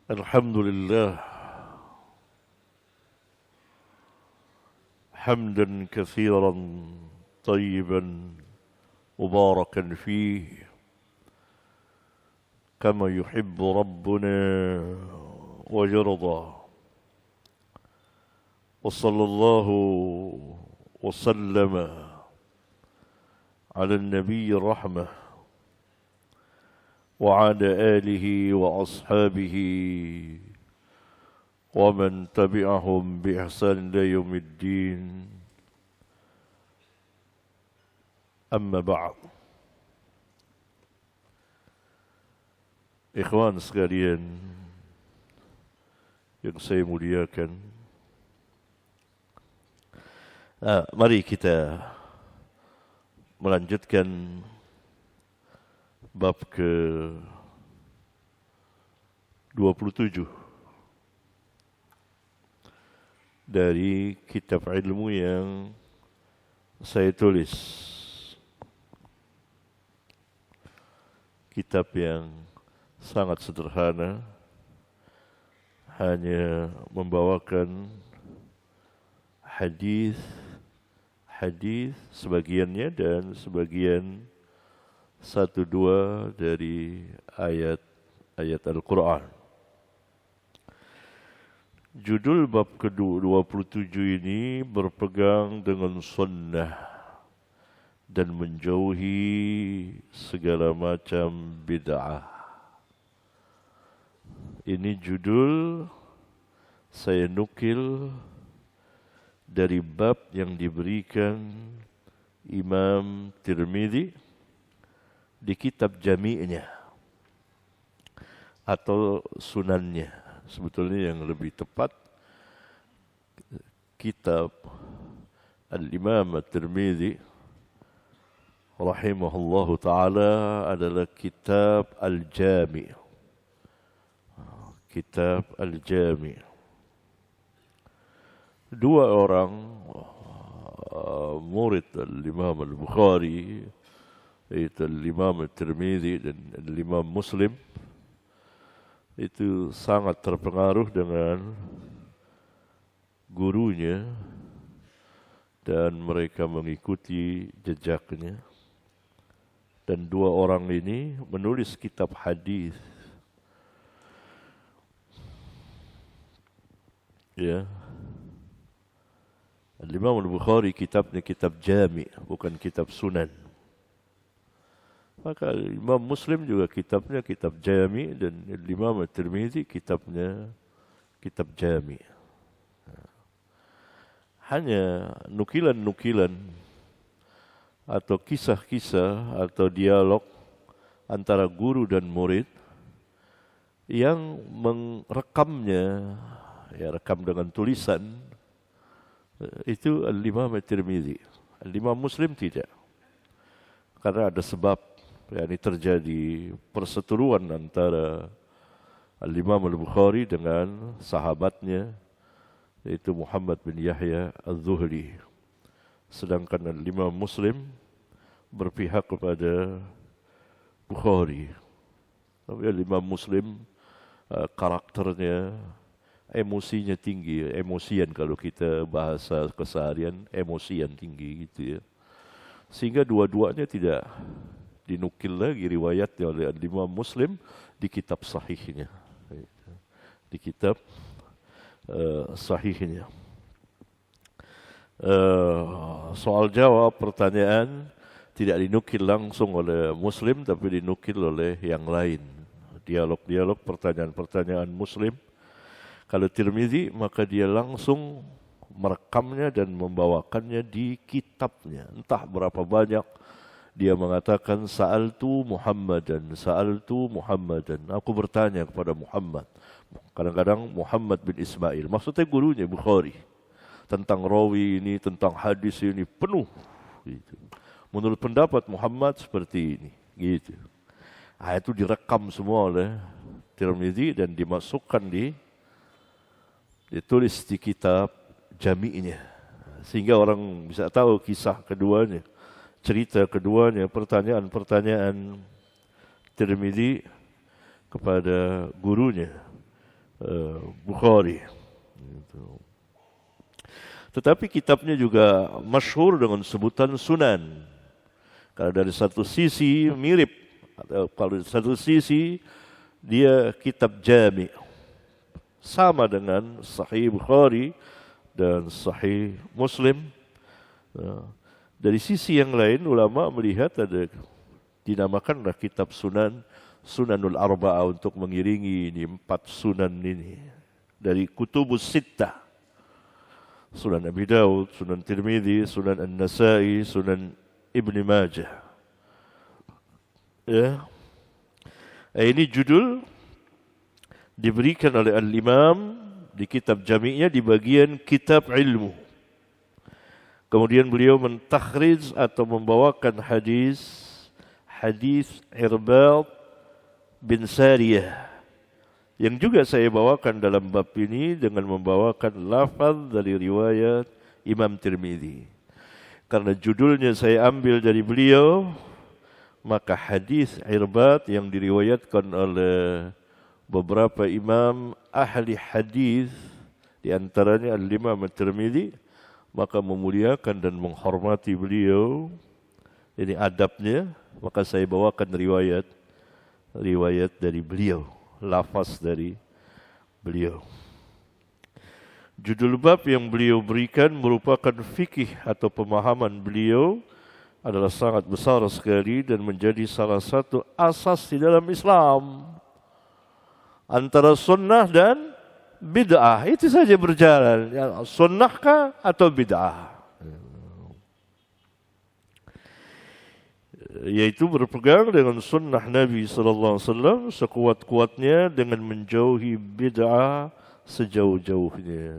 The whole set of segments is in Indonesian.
الحمد لله حمدا كثيرا طيبا مباركا فيه كما يحب ربنا ويرضى، وصلى الله وسلم على النبي الرحمة وعلى آله وأصحابه ومن تبعهم بإحسان إلى يوم الدين. أما بعد. Ikhwan sekalian yang saya muliakan, mari kita melanjutkan bab ke-27 dari kitab ilmu yang saya tulis. Kitab yang sangat sederhana, hanya membawakan hadis sebagiannya dan sebagian satu dua dari ayat Al-Quran. Judul bab ke-27 ini berpegang dengan sunnah dan menjauhi segala macam bid'ah. Ini judul saya nukil dari bab yang diberikan Imam Tirmidzi di kitab Jami'-nya atau sunannya. Sebetulnya yang lebih tepat kitab Al-Imam At-Tirmidzi rahimahullahu ta'ala adalah kitab Al-Jami'. Kitab Al-Jami'. Dua orang murid Al-Imam Al-Bukhari, yaitu Al-Imam At-Tirmidzi dan Al-Imam Muslim, itu sangat terpengaruh dengan gurunya dan mereka mengikuti jejaknya. Dan dua orang ini menulis kitab hadis. Ya. Al-Imam Al-Bukhari kitabnya kitab Jami', bukan kitab Sunan. Maka Imam Muslim juga kitabnya kitab Jami', dan Imam At-Tirmidzi kitabnya kitab Jami'. Hanya nukilan-nukilan atau kisah-kisah atau dialog antara guru dan murid yang merekamnya, ya, rekam dengan tulisan, itu Al-Imam At-Tirmidzi. Al-Imam Muslim tidak. Karena ada sebab, yakni terjadi perseteruan antara Al-Imam Al-Bukhari dengan sahabatnya, yaitu Muhammad bin Yahya Az-Zuhli. Sedangkan Al-Imam Muslim berpihak kepada Bukhari. Tapi Al-Imam Muslim karakternya, emosinya tinggi, emosian kalau kita bahasa keseharian, emosian tinggi gitu ya. Sehingga dua-duanya tidak dinukil lagi riwayatnya oleh Imam Muslim di kitab sahihnya. Di kitab sahihnya. Soal jawab pertanyaan tidak dinukil langsung oleh Muslim, tapi dinukil oleh yang lain. Dialog-dialog, pertanyaan-pertanyaan Muslim. Kalau Tirmidzi, maka dia langsung merekamnya dan membawakannya di kitabnya. Entah berapa banyak dia mengatakan sa'altu Muhammadan. Aku bertanya kepada Muhammad. Kadang-kadang Muhammad bin Ismail, maksudnya gurunya Bukhari. Tentang rawi ini, tentang hadis ini, penuh. Gitu. Menurut pendapat Muhammad seperti ini. Gitu. Itu direkam semua oleh Tirmidzi dan dimasukkan ditulis di kitab Jami'-nya, sehingga orang bisa tahu kisah keduanya, cerita keduanya, pertanyaan-pertanyaan Tirmidzi kepada gurunya Bukhari. Tetapi kitabnya juga masyhur dengan sebutan Sunan. Kalau dari satu sisi mirip, atau kalau dari satu sisi dia kitab jami', sama dengan Sahih Bukhari dan Sahih Muslim. Dari sisi yang lain, ulama melihat ada dinamakanlah kitab Sunan, Sunanul Arba'ah untuk mengiringi ini 4 sunan ini dari Kutubus Sittah. Sunan Abi Daud, Sunan Tirmidzi, Sunan An-Nasa'i, Sunan Ibn Majah. Ya. Ini judul diberikan oleh Al-Imam di kitab jami'nya di bagian kitab ilmu. Kemudian beliau mentakhrij atau membawakan hadis Irbad bin Sariyah yang juga saya bawakan dalam bab ini dengan membawakan lafaz dari riwayat Imam Tirmidzi. Karena judulnya saya ambil dari beliau, maka hadis Irbad yang diriwayatkan oleh beberapa imam ahli hadis, di antaranya Al-Imam Tirmidzi, maka memuliakan dan menghormati beliau. Ini adabnya, maka saya bawakan riwayat dari beliau, lafaz dari beliau. Judul bab yang beliau berikan merupakan fikih atau pemahaman beliau adalah sangat besar sekali dan menjadi salah satu asas di dalam Islam. Antara sunnah dan bid'ah, itu saja berjalan. Sunnahkah atau bid'ah? Yaitu berpegang dengan sunnah Nabi SAW sekuat-kuatnya dengan menjauhi bid'ah sejauh-jauhnya.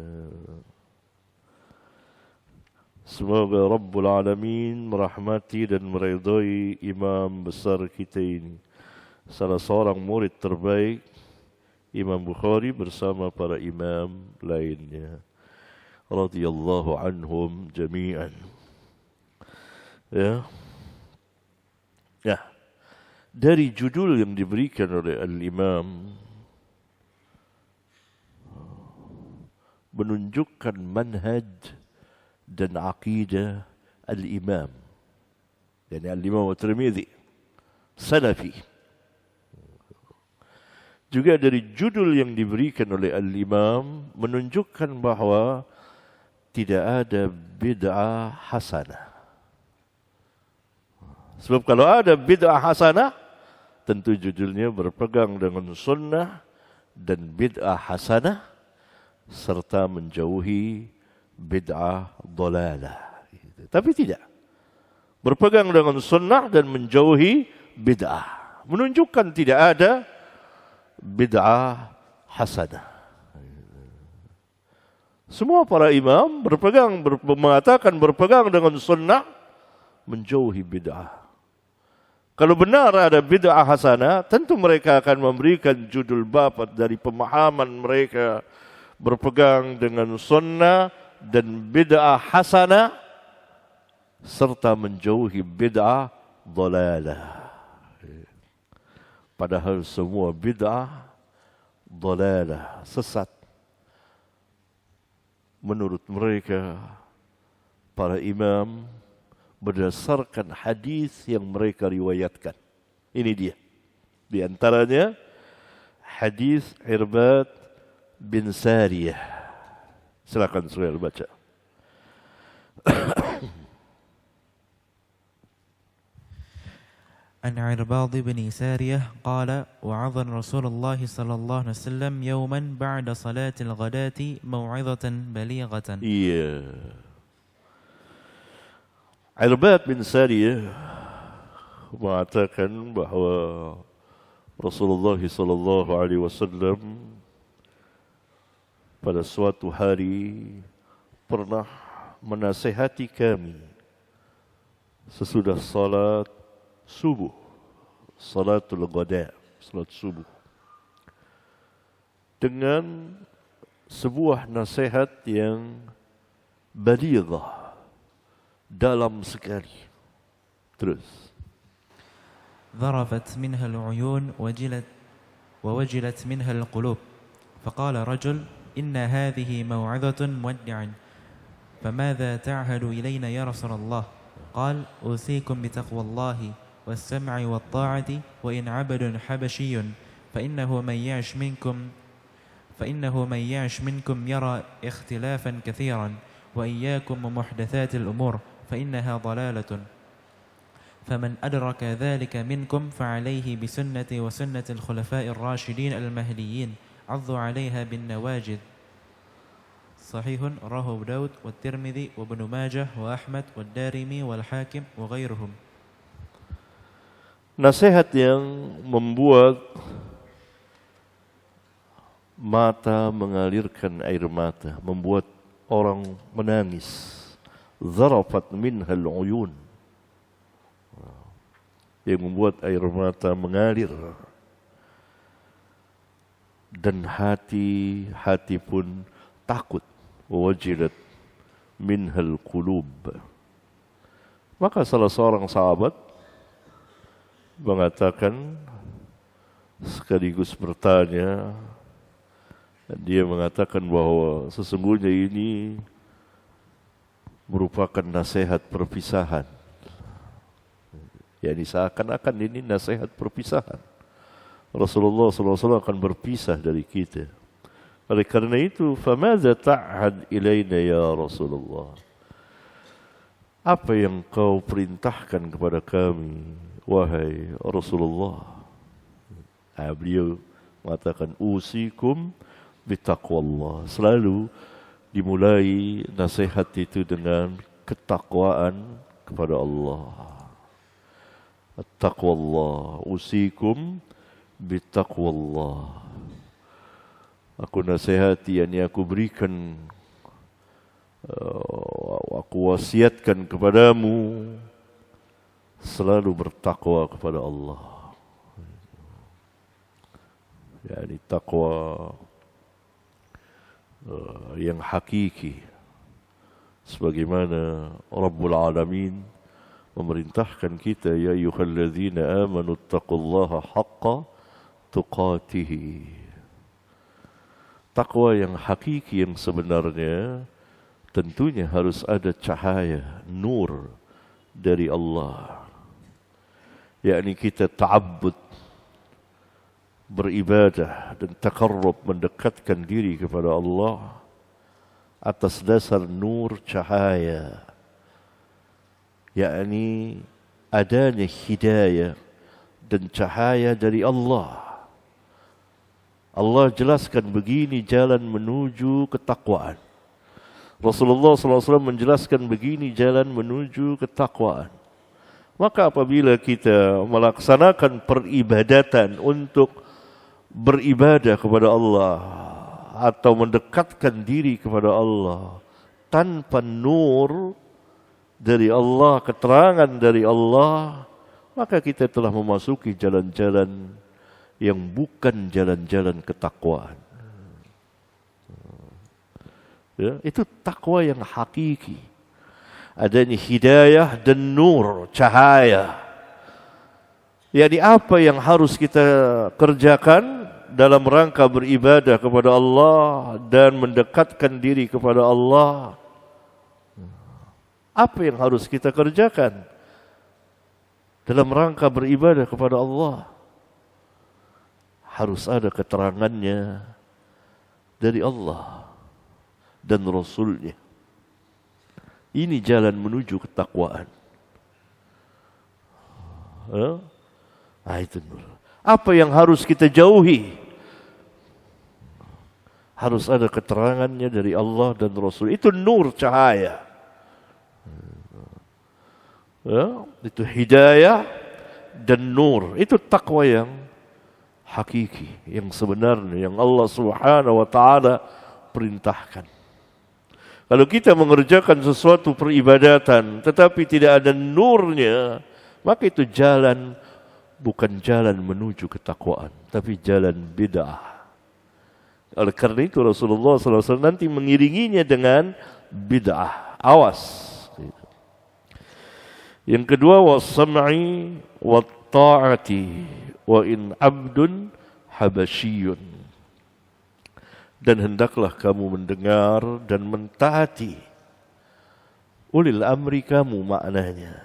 Semoga Rabbul Alamin merahmati dan meridai imam besar kita ini, salah seorang murid terbaik Imam Bukhari bersama para imam lainnya, radhiyallahu anhum jami'an. Ya, dari judul yang diberikan oleh Al-Imam menunjukkan manhaj dan aqidah Al-Imam, yani Al-Imam Tirmidzi, Salafi. Juga dari judul yang diberikan oleh Al-Imam menunjukkan bahawa tidak ada bid'ah hasanah. Sebab kalau ada bid'ah hasanah, tentu judulnya berpegang dengan sunnah dan bid'ah hasanah serta menjauhi bid'ah dalalah. Tapi tidak. Berpegang dengan sunnah dan menjauhi bid'ah menunjukkan tidak ada bid'ah hasanah. Semua para imam mengatakan berpegang dengan sunnah, menjauhi bid'ah. Kalau benar ada bid'ah hasanah, tentu mereka akan memberikan judul bab dari pemahaman mereka berpegang dengan sunnah dan bid'ah hasanah serta menjauhi bid'ah dalalah. Padahal semua bid'ah dalalah, sesat. Menurut mereka, para imam, berdasarkan hadis yang mereka riwayatkan. Ini dia. Di antaranya hadis Irbad bin Sariyah. Silakan Suhail baca. عن عرباض بن سارية قال وعظ رسول الله صلى الله عليه وسلم يوما بعد صلاة الغداة موعظة بليغة. Irbad bin Sariyah mengatakan bahawa Rasulullah sallallahu alaihi wasallam pada suatu hari pernah menasihati kami sesudah salat subuh, salatul ghada, salat subuh, dengan sebuah nasihat yang balighah, dalam sekali. Terus. ذرفت منها العيون ووجلت منها القلوب فقال رجل إن هذه موعظة مودع فماذا تعهد إلينا يا رسول الله؟ قال أوصيكم بتقوى الله والسمع والطاعة وإن عبد حبشي فإنه من يعش منكم يرى اختلافا كثيرا وإياكم ومحدثات الأمور فإنها ضلالة فمن أدرك ذلك منكم فعليه بسنة وسنة الخلفاء الراشدين المهديين عضوا عليها بالنواجذ. صحيح رواه أبو داود والترمذي وابن ماجه وأحمد والدارمي والحاكم وغيرهم. Nasihat yang membuat mata mengalirkan air mata, membuat orang menangis. Zarafat minhal uyun, yang membuat air mata mengalir. Dan hati pun takut. Wajilat minhal qulub. Maka salah seorang sahabat mengatakan, sekaligus bertanya, dia mengatakan bahwa sesungguhnya ini merupakan nasihat perpisahan. Yani seakan-akan ini nasihat perpisahan. Rasulullah SAW akan berpisah dari kita. Oleh karena itu, فَمَاذَا تَعْهَدْ إِلَيْنَا ya Rasulullah? Apa yang kau perintahkan kepada kami, wahai Rasulullah? Beliau mengatakan, usikum bitaqwallah. Selalu dimulai nasihat itu dengan ketakwaan kepada Allah. At-taqwallah, usikum bitaqwallah. Aku nasihati, yakni aku berikan, aku wasiatkan kepadamu selalu bertakwa kepada Allah. Yani takwa yang hakiki, sebagaimana Rabbul Alamin memerintahkan kita, ya ayyuhalladzina amanu taqullaha haqqa tuqatih. Takwa yang hakiki, yang sebenarnya, tentunya harus ada cahaya, nur dari Allah. Yakni kita ta'abbud, beribadah dan taqarrub, mendekatkan diri kepada Allah atas dasar nur cahaya. Yakni adanya hidayah dan cahaya dari Allah. Allah jelaskan begini jalan menuju ketakwaan. Rasulullah SAW menjelaskan begini jalan menuju ketakwaan. Maka apabila kita melaksanakan peribadatan untuk beribadah kepada Allah atau mendekatkan diri kepada Allah tanpa nur dari Allah, keterangan dari Allah, maka kita telah memasuki jalan-jalan yang bukan jalan-jalan ketakwaan. Ya, itu takwa yang hakiki. Adanya hidayah dan nur, cahaya. Yani apa yang harus kita kerjakan dalam rangka beribadah kepada Allah dan mendekatkan diri kepada Allah. Apa yang harus kita kerjakan dalam rangka beribadah kepada Allah? Harus ada keterangannya dari Allah dan Rasulnya. Ini jalan menuju ketakwaan. Itu nur. Apa yang harus kita jauhi? Harus ada keterangannya dari Allah dan Rasul. Itu nur, cahaya. Itu hidayah dan nur. Itu takwa yang hakiki, yang sebenarnya, yang Allah Subhanahu wa ta'ala perintahkan. Kalau kita mengerjakan sesuatu peribadatan tetapi tidak ada nurnya, maka itu jalan, bukan jalan menuju ketakwaan, tapi jalan bid'ah. Oleh karena itu Rasulullah SAW nanti mengiringinya dengan bid'ah. Awas. Yang kedua, was-sam'i wat-ta'ati wa in abdun habasyiyun. dan hendaklah kamu mendengar dan mentaati ulil amri kamu, maknanya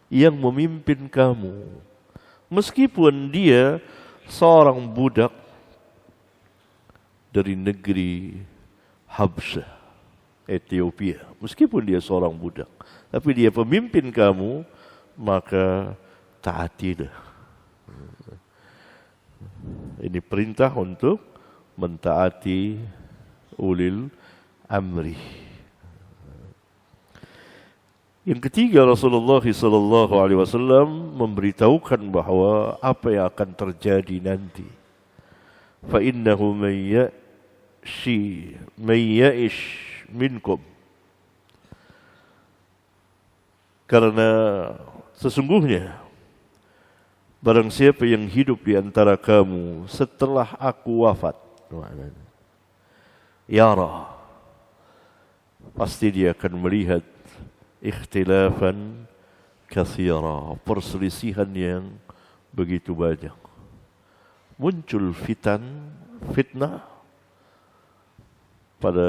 yang memimpin kamu, meskipun dia seorang budak dari negeri Habsyah, Ethiopia. Meskipun dia seorang budak, tapi dia pemimpin kamu, maka taatilah. Ini perintah untuk mentaati ulil amri. Yang ketiga, Rasulullah SAW memberitahukan bahawa apa yang akan terjadi nanti. Fa innahu man ya'ish minkum. Karena sesungguhnya barang siapa yang hidup di antara kamu setelah aku wafat, yara, pasti dia akan melihat ikhtilafan katsira, perselisihan yang begitu banyak. Muncul fitnah pada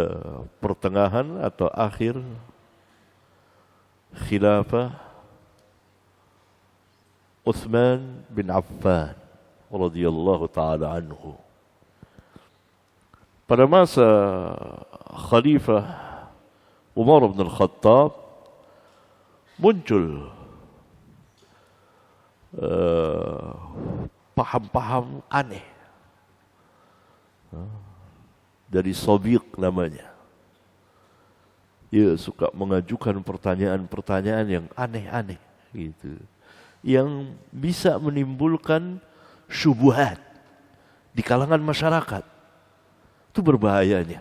pertengahan atau akhir khilafah Utsman bin Affan radhiyallahu taala anhu. Pada masa Khalifah Umar bin Al-Khattab muncul paham-paham aneh dari Sobiq namanya. Dia suka mengajukan pertanyaan-pertanyaan yang aneh-aneh gitu, yang bisa menimbulkan syubhat di kalangan masyarakat. Itu berbahayanya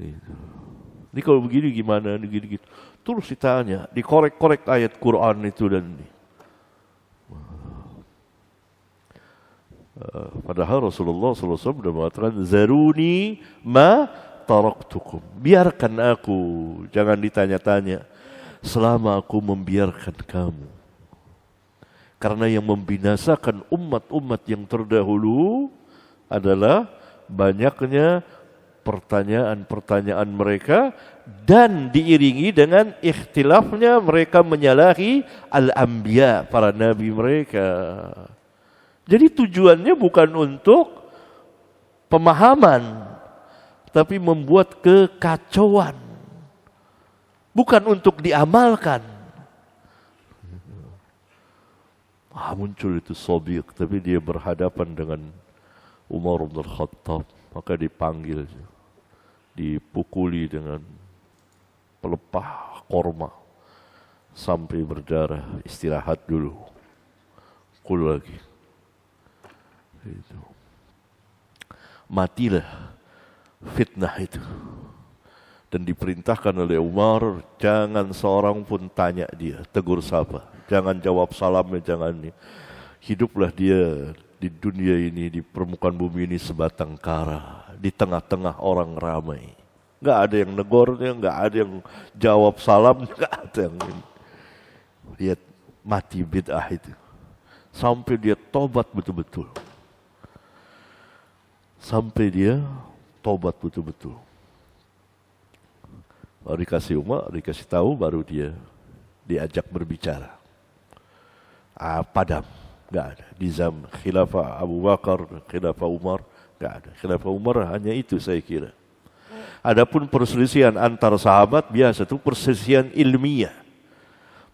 gitu. Ini kalau begini gimana, gitu. Terus ditanya, dikorek-korek ayat Quran itu dan ini. Padahal Rasulullah SAW sudah mengatakan, zaruni ma taraktukum. Biarkan aku, jangan ditanya-tanya, selama aku membiarkan kamu. Karena yang membinasakan umat-umat yang terdahulu adalah banyaknya pertanyaan-pertanyaan mereka dan diiringi dengan ikhtilafnya mereka menyalahi al-anbiya, para nabi mereka. Jadi tujuannya bukan untuk pemahaman, tapi membuat kekacauan. Bukan untuk diamalkan. Muncul itu Sobiq, tapi dia berhadapan dengan Umar bin Khattab, maka dipanggil, dipukuli dengan pelepah korma sampai berdarah. Istirahat dulu, pukul lagi. Itu. Matilah fitnah itu. Dan diperintahkan oleh Umar, jangan seorang pun tanya dia, tegur sapa, jangan jawab salamnya, jangan ini. Hiduplah dia di dunia ini, di permukaan bumi ini sebatang kara, di tengah-tengah orang ramai. Enggak ada yang negornya, enggak ada yang jawab salam, enggak ada yang ini. Lihat mati bid'ah itu. Sampai dia tobat betul-betul. Sampai dia tobat betul-betul. Baru dikasih Umar, dikasih tahu, baru dia diajak berbicara. Padam, enggak ada. Di zaman khilafah Abu Bakar, khilafah Umar, enggak ada. Khilafah Umar hanya itu saya kira. Adapun perselisihan antar sahabat biasa itu perselisihan ilmiah.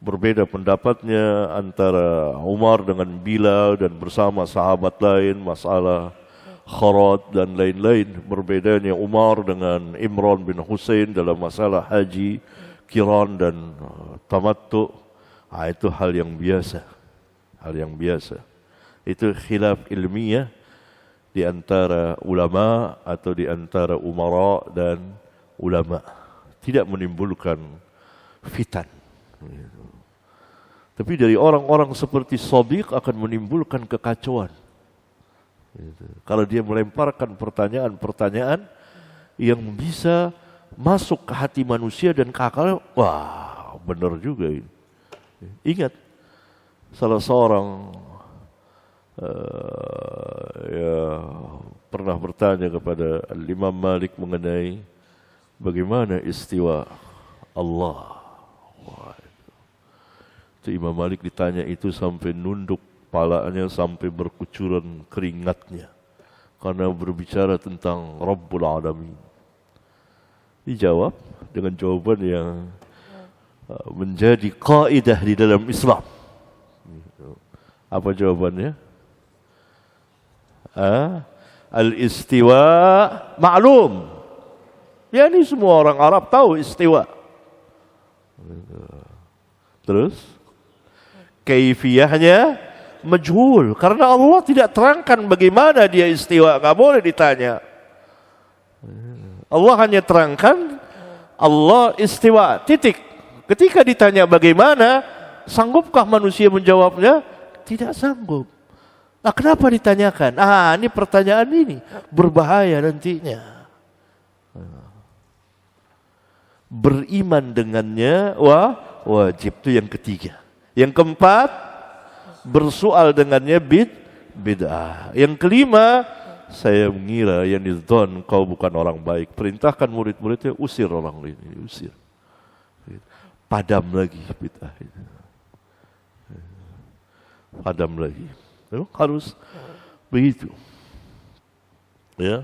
Berbeda pendapatnya antara Umar dengan Bilal dan bersama sahabat lain masalah kharat dan lain-lain. Berbedanya Umar dengan Imran bin Husain dalam masalah haji, qiran dan tamattu. Itu hal yang biasa. Hal yang biasa. Itu khilaf ilmiah di antara ulama atau di antara umara dan ulama. Tidak menimbulkan fitan. Tapi dari orang-orang seperti Sobiq akan menimbulkan kekacauan. Kalau dia melemparkan pertanyaan-pertanyaan yang bisa masuk ke hati manusia dan ke akalnya, wah benar juga ini. Ingat, salah seorang pernah bertanya kepada Imam Malik mengenai bagaimana istiwa Allah. Wah, itu Imam Malik ditanya itu sampai nunduk kepalanya, sampai berkucuran keringatnya karena berbicara tentang Rabbul Alamin. Dijawab dengan jawaban yang menjadi kaidah di dalam Islam. Apa jawabannya? Al-istiwa ma'lum. Ya, ini semua orang Arab tahu istiwa. Terus kaifiyahnya majhul, karena Allah tidak terangkan bagaimana dia istiwa, enggak boleh ditanya. Allah hanya terangkan Allah istiwa, titik. Ketika ditanya bagaimana, sanggupkah manusia menjawabnya? Tidak sanggup. Nah, kenapa ditanyakan? Ini pertanyaan ini berbahaya nantinya. Beriman dengannya wajib, itu yang ketiga. Yang keempat, bersoal dengannya bid'ah. Yang kelima, saya mengira yang nidzon kau bukan orang baik. Perintahkan murid-muridnya usir orang ini, usir. Padam lagi bid'ah itu. Padam lagi. Harus begitu. Ya.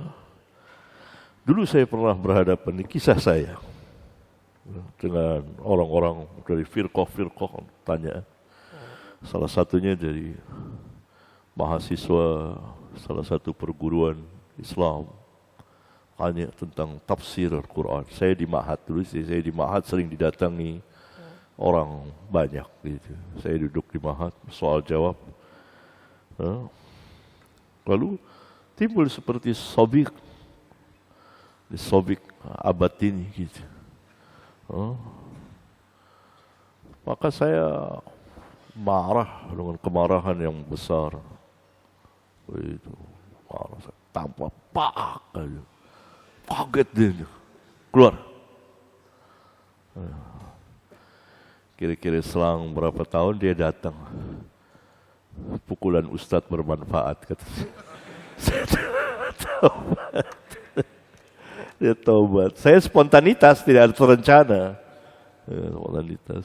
Dulu saya pernah berhadapan, kisah saya dengan orang-orang dari firqah tanya. Salah satunya dari mahasiswa salah satu perguruan Islam, tanya tentang tafsir Al-Quran. Saya di Ma'had dulu, saya di Ma'had sering didatangi orang banyak gitu. Saya duduk di Ma'had, soal jawab. Lalu timbul seperti sobik abad ini gitu. Maka saya marah dengan kemarahan yang besar. Itu marah, saya tampar pak aja. Kaget dia, keluar. Kira-kira selang berapa tahun dia datang. Pukulan Ustadz bermanfaat, kata taubat. Dia taubat. Saya spontanitas, tidak ada terencana. Spontanitas.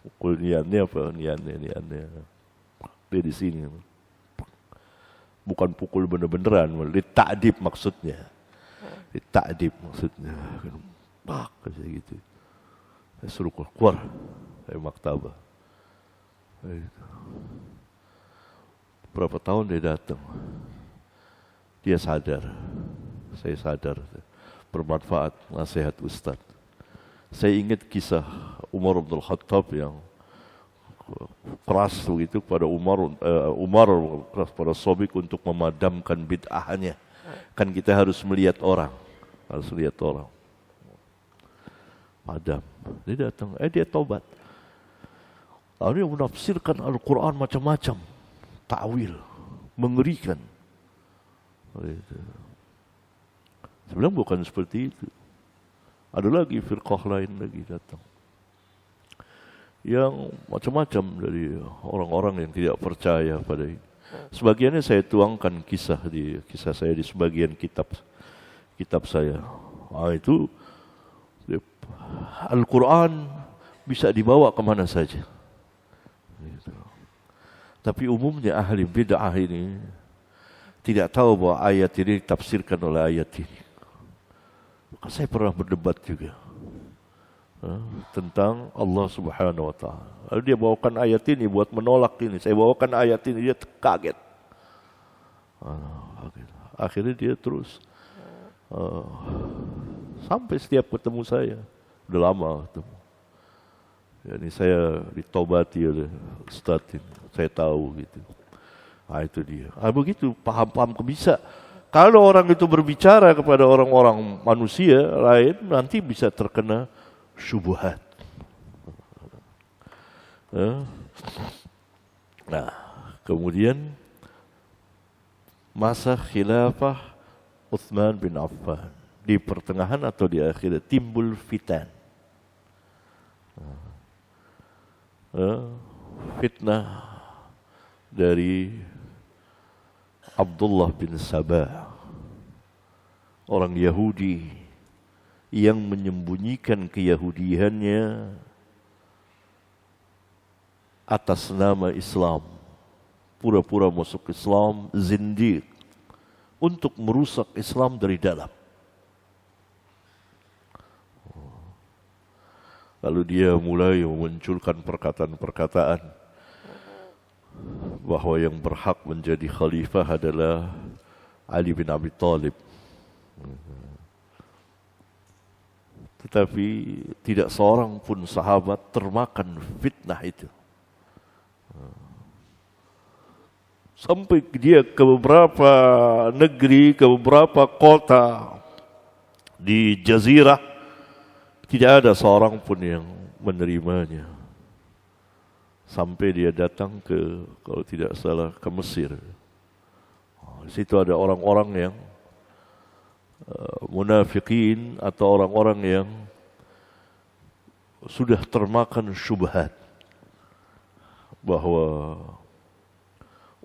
Pukul niatnya apa? Niatnya. Dia di sini. Bukan pukul bener-beneran, ditakdib maksudnya. Ditakdib maksudnya. Pak, kayak gitu. Saya suruh keluar dari maktabah. Berapa tahun dia datang. Dia sadar. Saya sadar. Bermanfaat nasihat Ustaz. Saya ingat kisah Umar bin Khattab yang keras begitu pada Umar keras pada Sobik untuk memadamkan bid'ahnya. Kan kita harus melihat orang. Padam. Dia datang, dia taubat. Lalu dia menafsirkan Al-Quran macam-macam. Ta'wil, mengerikan. Sebenarnya bukan seperti itu. Ada lagi firqah lain lagi datang. Yang macam-macam dari orang-orang yang tidak percaya pada ini. Sebagiannya saya tuangkan kisah saya di sebagian kitab saya. Itu Al-Quran bisa dibawa kemana saja. Tapi umumnya ahli bid'ah ini tidak tahu bahwa ayat ini ditafsirkan oleh ayat ini. Maka saya pernah berdebat juga tentang Allah Subhanahu wa Ta'ala. Lalu dia bawakan ayat ini buat menolak ini. Saya bawakan ayat ini, dia kaget. Akhirnya dia terus sampai setiap ketemu saya, udah lama ketemu. Ini saya ditobati oleh Ustaz ini. Saya tahu gitu. Itu dia. Begitu paham-paham bisa. Kalau orang itu berbicara kepada orang-orang manusia lain, nanti bisa terkena syubhat. Nah, kemudian masa khilafah Utsman bin Affan, di pertengahan atau di akhir timbul fitan. Fitnah dari Abdullah bin Sabah. orang Yahudi yang menyembunyikan keyahudiannya atas nama Islam, pura-pura masuk Islam, zindiq, untuk merusak Islam dari dalam. Lalu dia mulai memunculkan perkataan-perkataan bahwa yang berhak menjadi khalifah adalah Ali bin Abi Thalib. Tetapi tidak seorang pun sahabat termakan fitnah itu. Sampai dia ke beberapa negeri, ke beberapa kota di Jazirah, tidak ada seorang pun yang menerimanya. Sampai dia datang ke, kalau tidak salah, ke Mesir. Di situ ada orang-orang yang munafikin atau orang-orang yang sudah termakan syubhat bahwa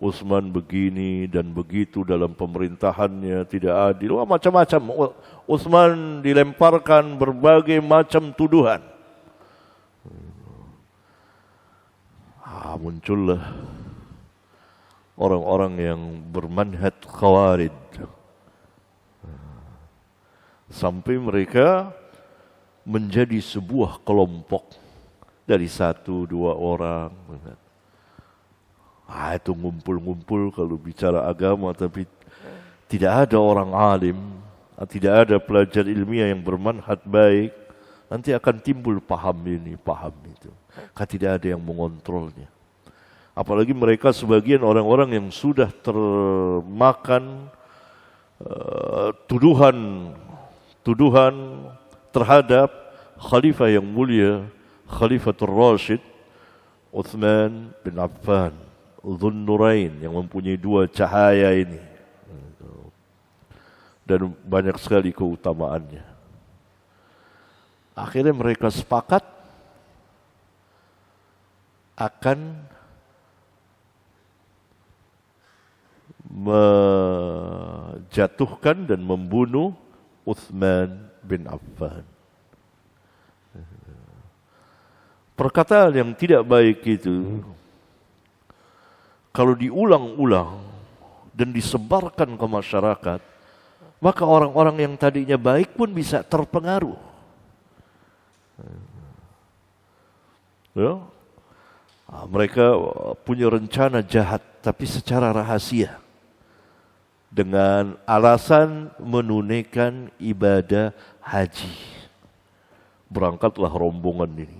Utsman begini dan begitu dalam pemerintahannya, tidak adil, macam-macam. Utsman dilemparkan berbagai macam tuduhan. Muncullah orang-orang yang bermanhaj khawarij, sampai mereka menjadi sebuah kelompok dari 1-2 orang. Itu ngumpul-ngumpul kalau bicara agama, tapi tidak ada orang alim, tidak ada pelajar ilmiah yang bermanhaj baik, nanti akan timbul paham ini, paham itu. Tidak ada yang mengontrolnya. Apalagi mereka sebagian orang-orang yang sudah termakan tuduhan terhadap khalifah yang mulia, Khalifatul Rashid Utsman bin Affan Dzun Nurain, yang mempunyai 2 cahaya ini, dan banyak sekali keutamaannya. Akhirnya mereka sepakat akan menjatuhkan dan membunuh Utsman bin Affan. Perkataan yang tidak baik itu, kalau diulang-ulang dan disebarkan ke masyarakat, maka orang-orang yang tadinya baik pun bisa terpengaruh. Ya? Mereka punya rencana jahat, tapi secara rahasia, dengan alasan menunaikan ibadah haji. Berangkatlah rombongan ini.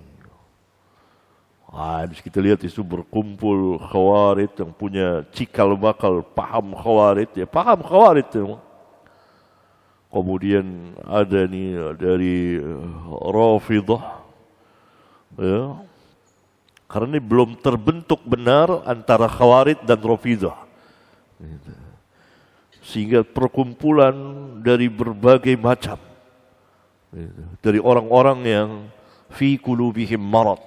Kita lihat itu berkumpul khawarij yang punya cikal bakal paham khawarij, ya paham khawarij. Kemudian ada nih dari Rafidah, ya, karena ini belum terbentuk benar antara khawarij dan Rafidah. Sehingga perkumpulan dari berbagai macam, dari orang-orang yang fi qulubihim marad,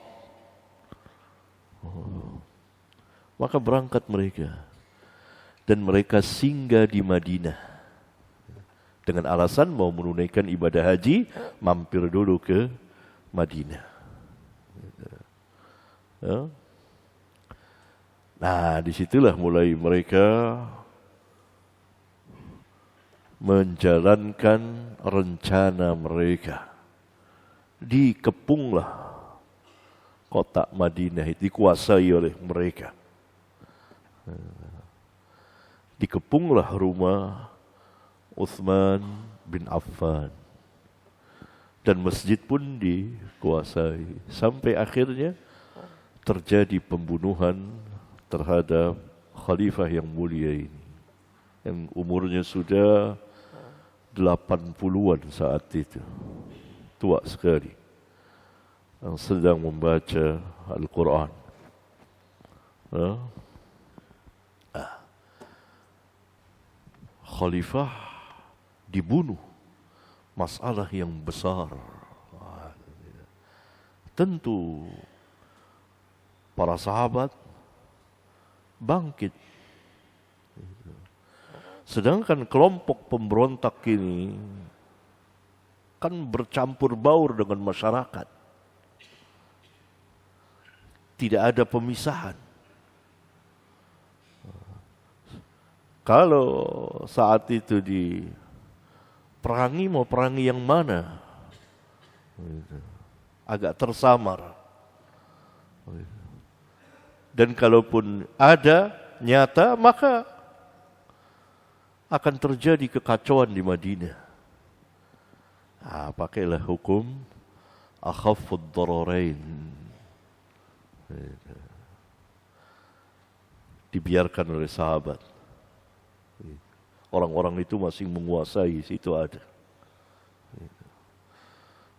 maka berangkat mereka dan mereka singgah di Madinah dengan alasan mau menunaikan ibadah haji, mampir dulu ke Madinah. Nah, disitulah mulai mereka menjalankan rencana mereka. Dikepunglah kota Madinah, dikuasai oleh mereka. Dikepunglah rumah Utsman bin Affan, dan masjid pun dikuasai, sampai akhirnya terjadi pembunuhan terhadap khalifah yang mulia ini, yang umurnya sudah 80-an saat itu, tua sekali, yang sedang membaca Al-Quran. Khalifah dibunuh, masalah yang besar. Tentu para sahabat bangkit. Sedangkan kelompok pemberontak ini kan bercampur baur dengan masyarakat. Tidak ada pemisahan. Kalau saat itu diperangi, mau perangi yang mana? Agak tersamar. Dan kalaupun ada nyata, maka akan terjadi kekacauan di Madinah. Pakailah hukum akhaffud dararain. Dibiarkan oleh sahabat. Orang-orang itu masih menguasai, situ ada.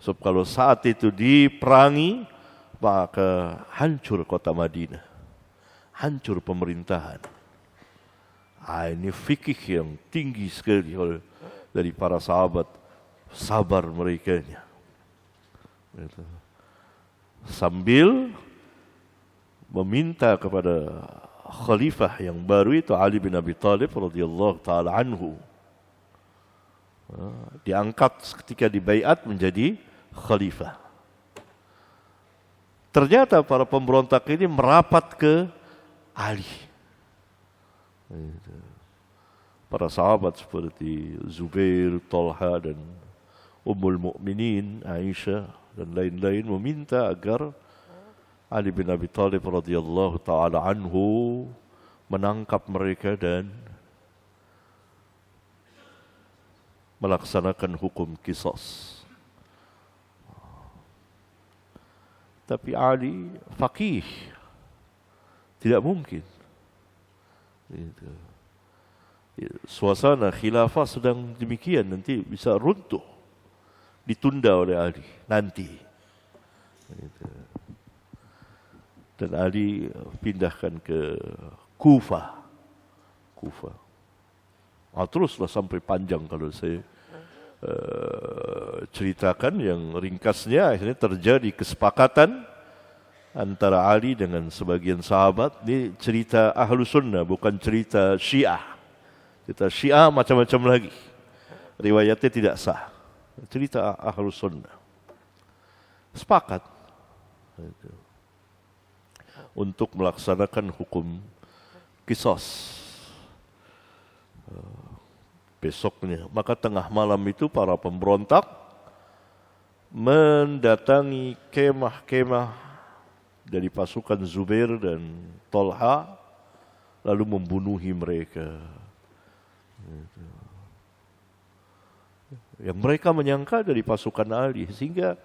Sebab kalau saat itu diperangi, maka hancur kota Madinah. Hancur pemerintahan. Ini fikih yang tinggi sekali dari para sahabat. Sabar mereka. Sambil meminta kepada khalifah yang baru itu Ali bin Abi Thalib radhiyallahu taala anhu, diangkat ketika dibaiat menjadi khalifah. Ternyata para pemberontak ini merapat ke Ali. Para sahabat seperti Zubair, Talha dan Ummul Mukminin Aisyah dan lain-lain meminta agar Ali bin Abi Thalib radhiyallahu taala anhu menangkap mereka dan melaksanakan hukum qisas. Tapi Ali faqih, tidak mungkin. Suasana khilafah sedang demikian, nanti bisa runtuh, ditunda oleh Ali nanti. Dan Ali pindahkan ke Kufah. Teruslah sampai panjang kalau saya ceritakan. Yang ringkasnya, akhirnya terjadi kesepakatan antara Ali dengan sebagian sahabat. Ini cerita Ahlu Sunnah, bukan cerita Syiah. Cerita Syiah macam-macam lagi, riwayatnya tidak sah. Cerita Ahlu Sunnah sepakat untuk melaksanakan hukum qisas. Besoknya, maka tengah malam itu para pemberontak mendatangi kemah-kemah dari pasukan Zubair dan Talha, lalu membunuhi mereka. Yang mereka menyangka dari pasukan Ali, sehingga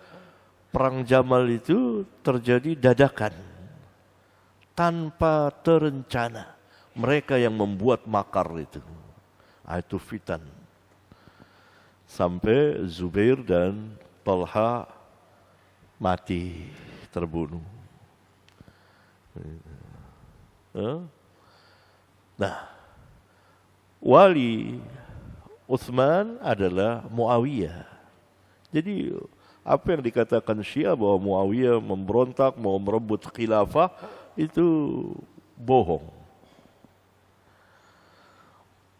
perang Jamal itu terjadi dadakan, tanpa terencana. Mereka yang membuat makar itu. Itu fitan. Sampai Zubair dan Talha mati, terbunuh. Nah, wali Utsman adalah Muawiyah. Jadi apa yang dikatakan Syiah bahwa Muawiyah memberontak mau merebut khilafah, itu bohong.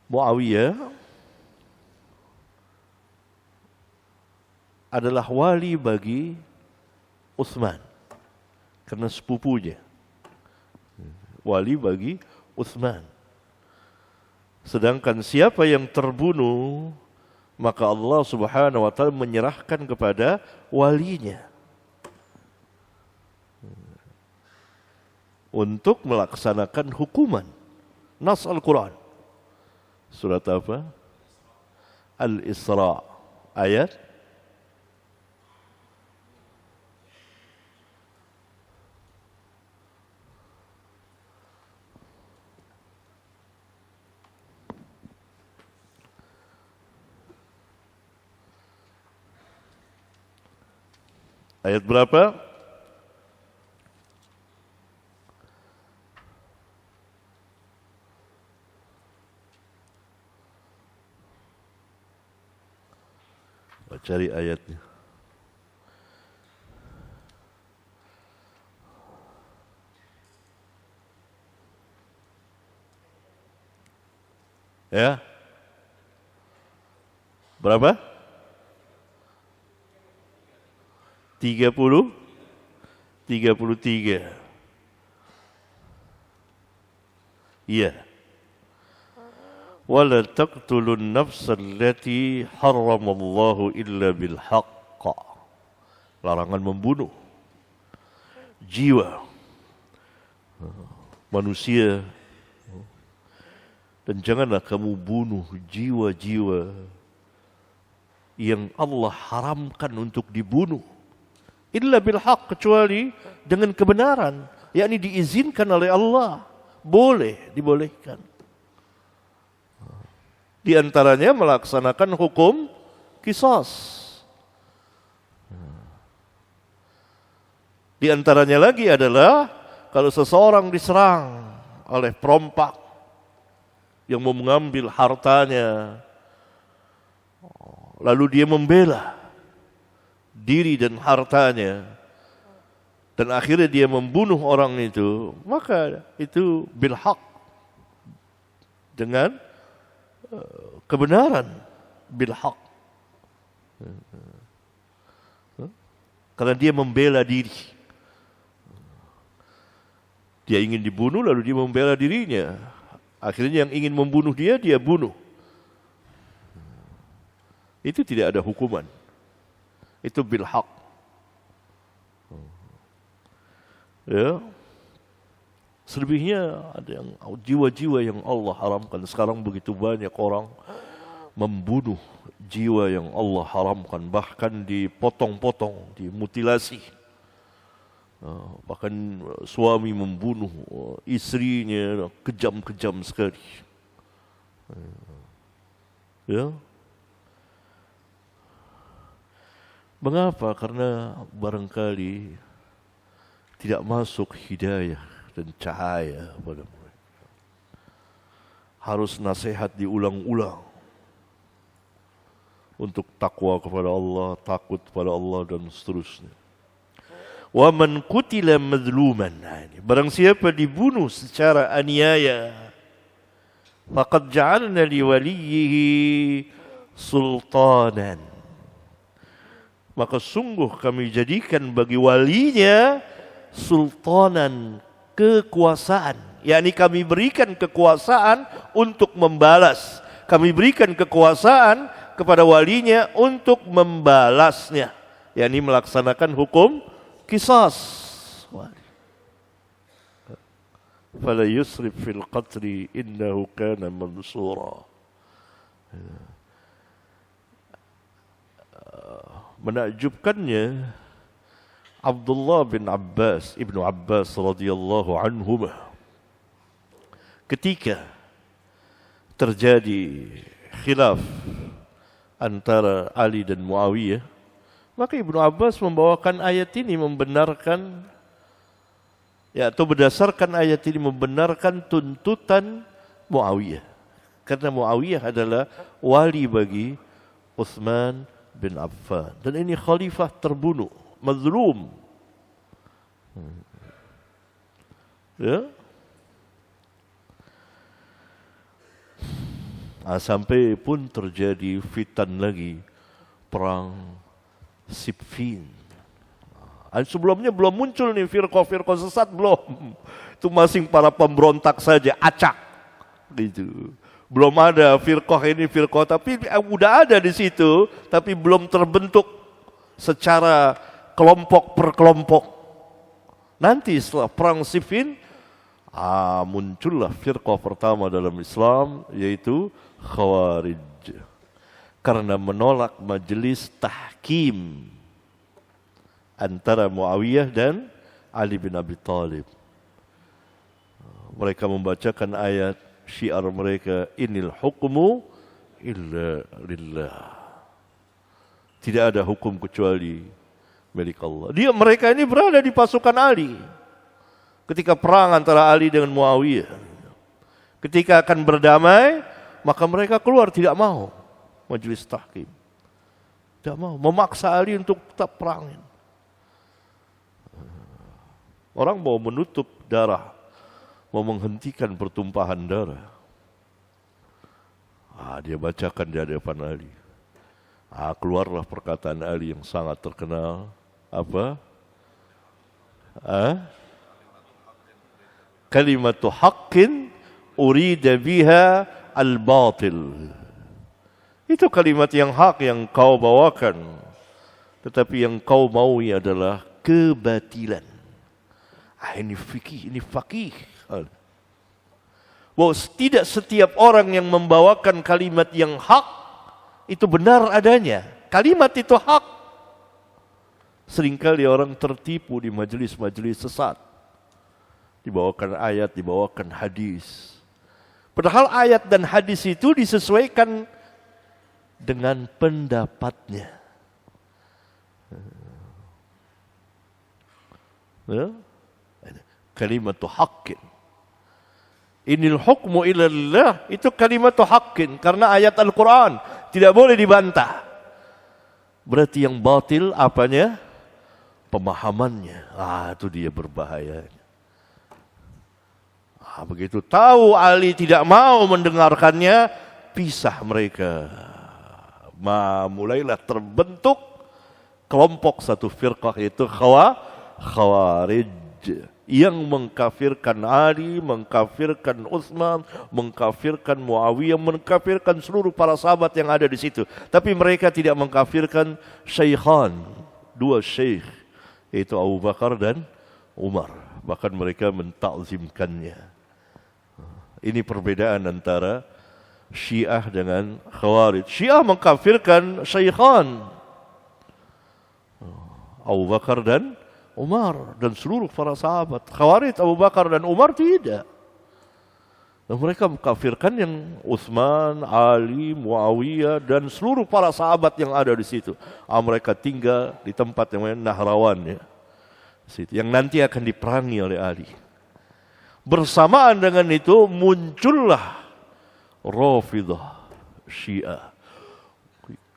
Muawiyah adalah wali bagi Utsman karena sepupunya. Wali bagi Utsman. Sedangkan siapa yang terbunuh, maka Allah Subhanahu wa taala menyerahkan kepada walinya untuk melaksanakan hukuman. Nas Al-Quran. Surat apa? Al-Isra. Ayat ayat berapa? Cari ayatnya. Ya, Berapa? 30? 33. Iya. Wala taqtulun nafsa allati harramallahu illa bil haqq. Larangan membunuh jiwa manusia. Dan janganlah kamu bunuh jiwa-jiwa yang Allah haramkan untuk dibunuh. Illa bil haq, kecuali dengan kebenaran, yakni diizinkan oleh Allah, boleh, dibolehkan. Di antaranya melaksanakan hukum qisas. Di antaranya lagi adalah kalau seseorang diserang oleh perompak yang mau mengambil hartanya, lalu dia membela diri dan hartanya, dan akhirnya dia membunuh orang itu, maka itu bil haq, dengan kebenaran, bil haq. Karena dia membela diri. Dia ingin dibunuh lalu dia membela dirinya. Akhirnya yang ingin membunuh dia, dia bunuh. Itu tidak ada hukuman. Itu bil haq. Ya. Selebihnya ada yang jiwa-jiwa yang Allah haramkan. Sekarang begitu banyak orang membunuh jiwa yang Allah haramkan, bahkan dipotong-potong, dimutilasi. Bahkan suami membunuh istrinya kejam-kejam sekali. Ya. Mengapa? Karena barangkali tidak masuk hidayah dan cahaya pada mereka. Harus nasihat diulang-ulang untuk takwa kepada Allah, takut kepada Allah dan seterusnya. Wa man qutila madluman, barang siapa dibunuh secara aniaya, faqad ja'alna li waliyhi sultanan, maka sungguh kami jadikan bagi walinya sultanan, kekuasaan, yakni kami berikan kekuasaan untuk membalas, kami berikan kekuasaan kepada walinya untuk membalasnya, yakni melaksanakan hukum qisas. Fala yusrif fil qatli innahu kana mansura. Menakjubkannya, Abdullah bin Abbas, Ibnu Abbas radhiyallahu anhuma, ketika terjadi khilaf antara Ali dan Muawiyah, maka Ibnu Abbas membawakan ayat ini membenarkan, ya, atau berdasarkan ayat ini membenarkan tuntutan Muawiyah. Karena Muawiyah adalah wali bagi Utsman bin Affan. Dan ini khalifah terbunuh, mazlum. Ya. Sampai pun terjadi fitan lagi, perang Siffin. Sebelumnya belum muncul nih firqah-firqah sesat, belum. Itu masing para pemberontak saja, acak. Gitu. Belum ada firqah ini firqah, tapi udah ada di situ, tapi belum terbentuk secara kelompok per kelompok. Nanti setelah perang Siffin, muncullah firqah pertama dalam Islam, yaitu Khawarij. Karena menolak majelis tahkim antara Muawiyah dan Ali bin Abi Thalib. Mereka membacakan ayat syiar mereka, inil hukmu illa lillah. Tidak ada hukum kecuali milik Allah. Mereka ini berada di pasukan Ali ketika perang antara Ali dengan Muawiyah. Ketika akan berdamai, maka mereka keluar, tidak mau majelis tahkim. Tidak mau, memaksa Ali untuk tetap perangin. Orang mau menutup darah, mau menghentikan pertumpahan darah. Dia bacakan di hadapan Ali. Keluarlah perkataan Ali yang sangat terkenal. Apa? Kalimatu haqqin urida biha al-batil. Itu kalimat yang hak yang kau bawakan. Tetapi yang kau maui adalah kebatilan. Ini fikih, ini faqih. Bahwa tidak setiap orang yang membawakan kalimat yang hak itu benar adanya. Kalimat itu hak. Seringkali orang tertipu di majelis-majelis sesat. Dibawakan ayat, dibawakan hadis. Padahal ayat dan hadis itu disesuaikan dengan pendapatnya. Kalimatu haqqin. Inil hukmu ilallah, itu kalimatu haqqin. Karena ayat Al-Quran tidak boleh dibantah. Berarti yang batil apanya? Pemahamannya. Itu dia berbahayanya. Begitu tahu Ali tidak mau mendengarkannya, pisah mereka. Mulailah terbentuk kelompok satu firqah, yaitu Khawarij, yang mengkafirkan Ali, mengkafirkan Utsman, mengkafirkan Muawiyah, mengkafirkan seluruh para sahabat yang ada di situ. Tapi mereka tidak mengkafirkan syaikhan, dua syekh, yaitu Abu Bakar dan Umar. Bahkan mereka mentakzimkannya. Ini perbedaan antara Syiah dengan Khawarij. Syiah mengkafirkan syaikhan, Abu Bakar dan Umar dan seluruh para sahabat. Khawarij, Abu Bakar dan Umar tidak. Dan mereka mengkafirkan yang Utsman, Ali, Muawiyah dan seluruh para sahabat yang ada di situ. Mereka tinggal di tempat yang namanya Nahrawan, ya. Yang nanti akan diperangi oleh Ali. Bersamaan dengan itu muncullah Rafidah, Syiah.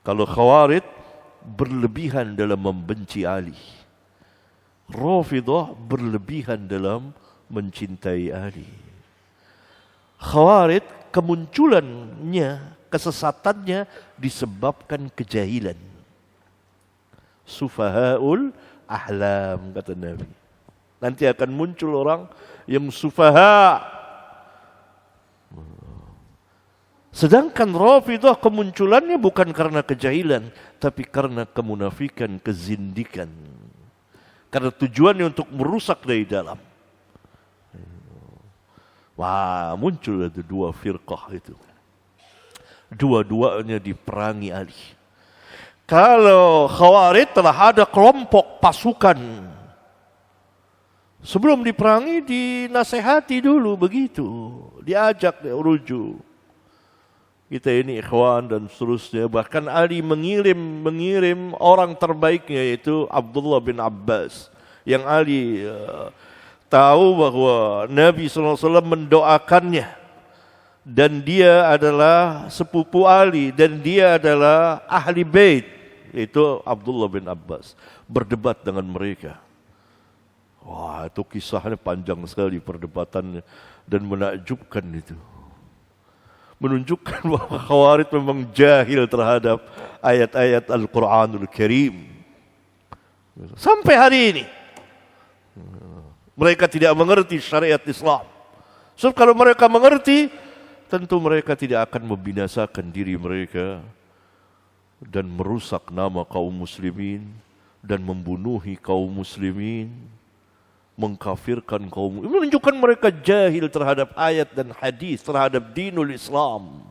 Kalau Khawarij berlebihan dalam membenci Ali, Rafidah berlebihan dalam mencintai Ali. Khawarij kemunculannya, kesesatannya disebabkan kejahilan. Sufahaul ahlam, kata Nabi. Nanti akan muncul orang yang sufaha. Sedangkan Rafidah kemunculannya bukan karena kejahilan, tapi karena kemunafikan, kezindikan. Karena tujuannya untuk merusak dari dalam. Muncul ada dua firqah itu. Dua-duanya diperangi Ali. Kalau Khawarij telah ada kelompok pasukan. Sebelum diperangi dinasehati dulu begitu. Diajak rujuk. Kita ini ikhwan dan seterusnya. Bahkan Ali mengirim orang terbaiknya, yaitu Abdullah bin Abbas. Yang Ali tahu bahwa Nabi SAW mendoakannya. Dan dia adalah sepupu Ali. Dan dia adalah ahli bait. Yaitu Abdullah bin Abbas. Berdebat dengan mereka. Itu kisahnya panjang sekali perdebatannya. Dan menakjubkan itu. Menunjukkan bahwa Khawarij memang jahil terhadap ayat-ayat Al-Quranul Karim. Sampai hari ini. Mereka tidak mengerti syariat Islam. So kalau mereka mengerti, tentu mereka tidak akan membinasakan diri mereka. Dan merusak nama kaum muslimin. Dan membunuhi kaum muslimin. Mengkafirkan kaum, menunjukkan mereka jahil terhadap ayat dan hadis, terhadap dinul Islam.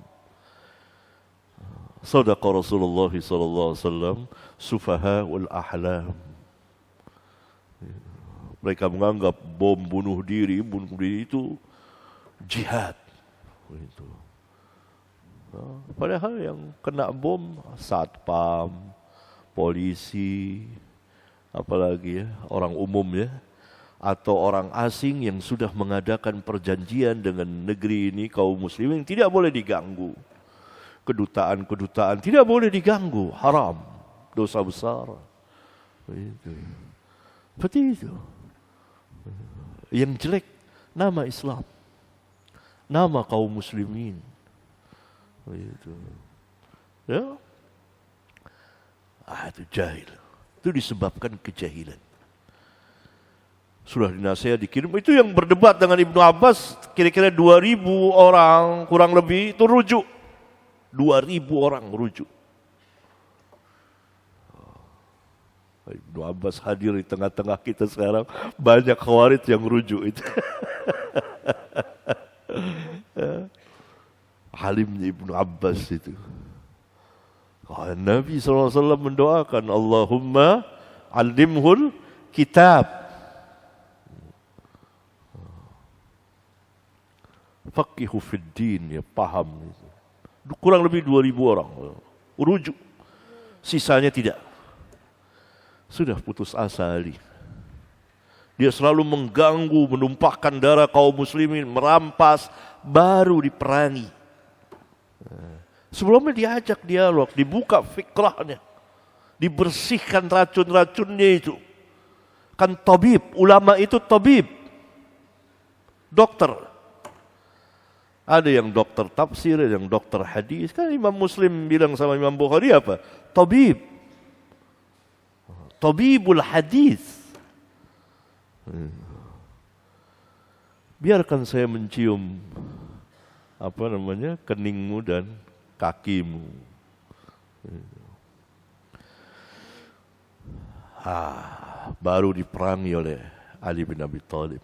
Sadaqa Rasulullah SAW, sufaha wal ahlam. Mereka menganggap bom bunuh diri itu jihad. Padahal yang kena bom satpam, polisi, apalagi orang umum, ya. Atau orang asing yang sudah mengadakan perjanjian dengan negeri ini, kaum muslimin tidak boleh diganggu. Kedutaan-kedutaan tidak boleh diganggu, haram, dosa besar. Seperti itu. Yang jelek nama Islam, nama kaum muslimin. Ya. Itu jahil. Itu disebabkan kejahilan. Sudah dinasihat dikirim. Itu yang berdebat dengan Ibnu Abbas, kira-kira 2.000 orang kurang lebih itu rujuk. 2.000 orang rujuk. Ibnu Abbas hadir di tengah-tengah kita sekarang, banyak khawarij yang rujuk itu. Halimnya Ibnu Abbas itu. Nabi SAW mendoakan, Allahumma alimhul kitab. Faqihu fid din, ya paham. Kurang lebih 2.000 orang. Rujuk. Sisanya tidak. Sudah putus asa Ali. Dia selalu mengganggu, menumpahkan darah kaum muslimin, merampas, baru diperangi. Sebelumnya diajak dialog, dibuka fikrahnya, dibersihkan racun-racunnya itu. Kan tabib, ulama itu tabib, dokter. Ada yang dokter tafsir, ada yang dokter hadis. Kan Imam Muslim bilang sama Imam Bukhari apa? Tabib. Tabibul hadis. Biarkan saya mencium keningmu dan kakimu. Baru diperangi oleh Ali bin Abi Thalib.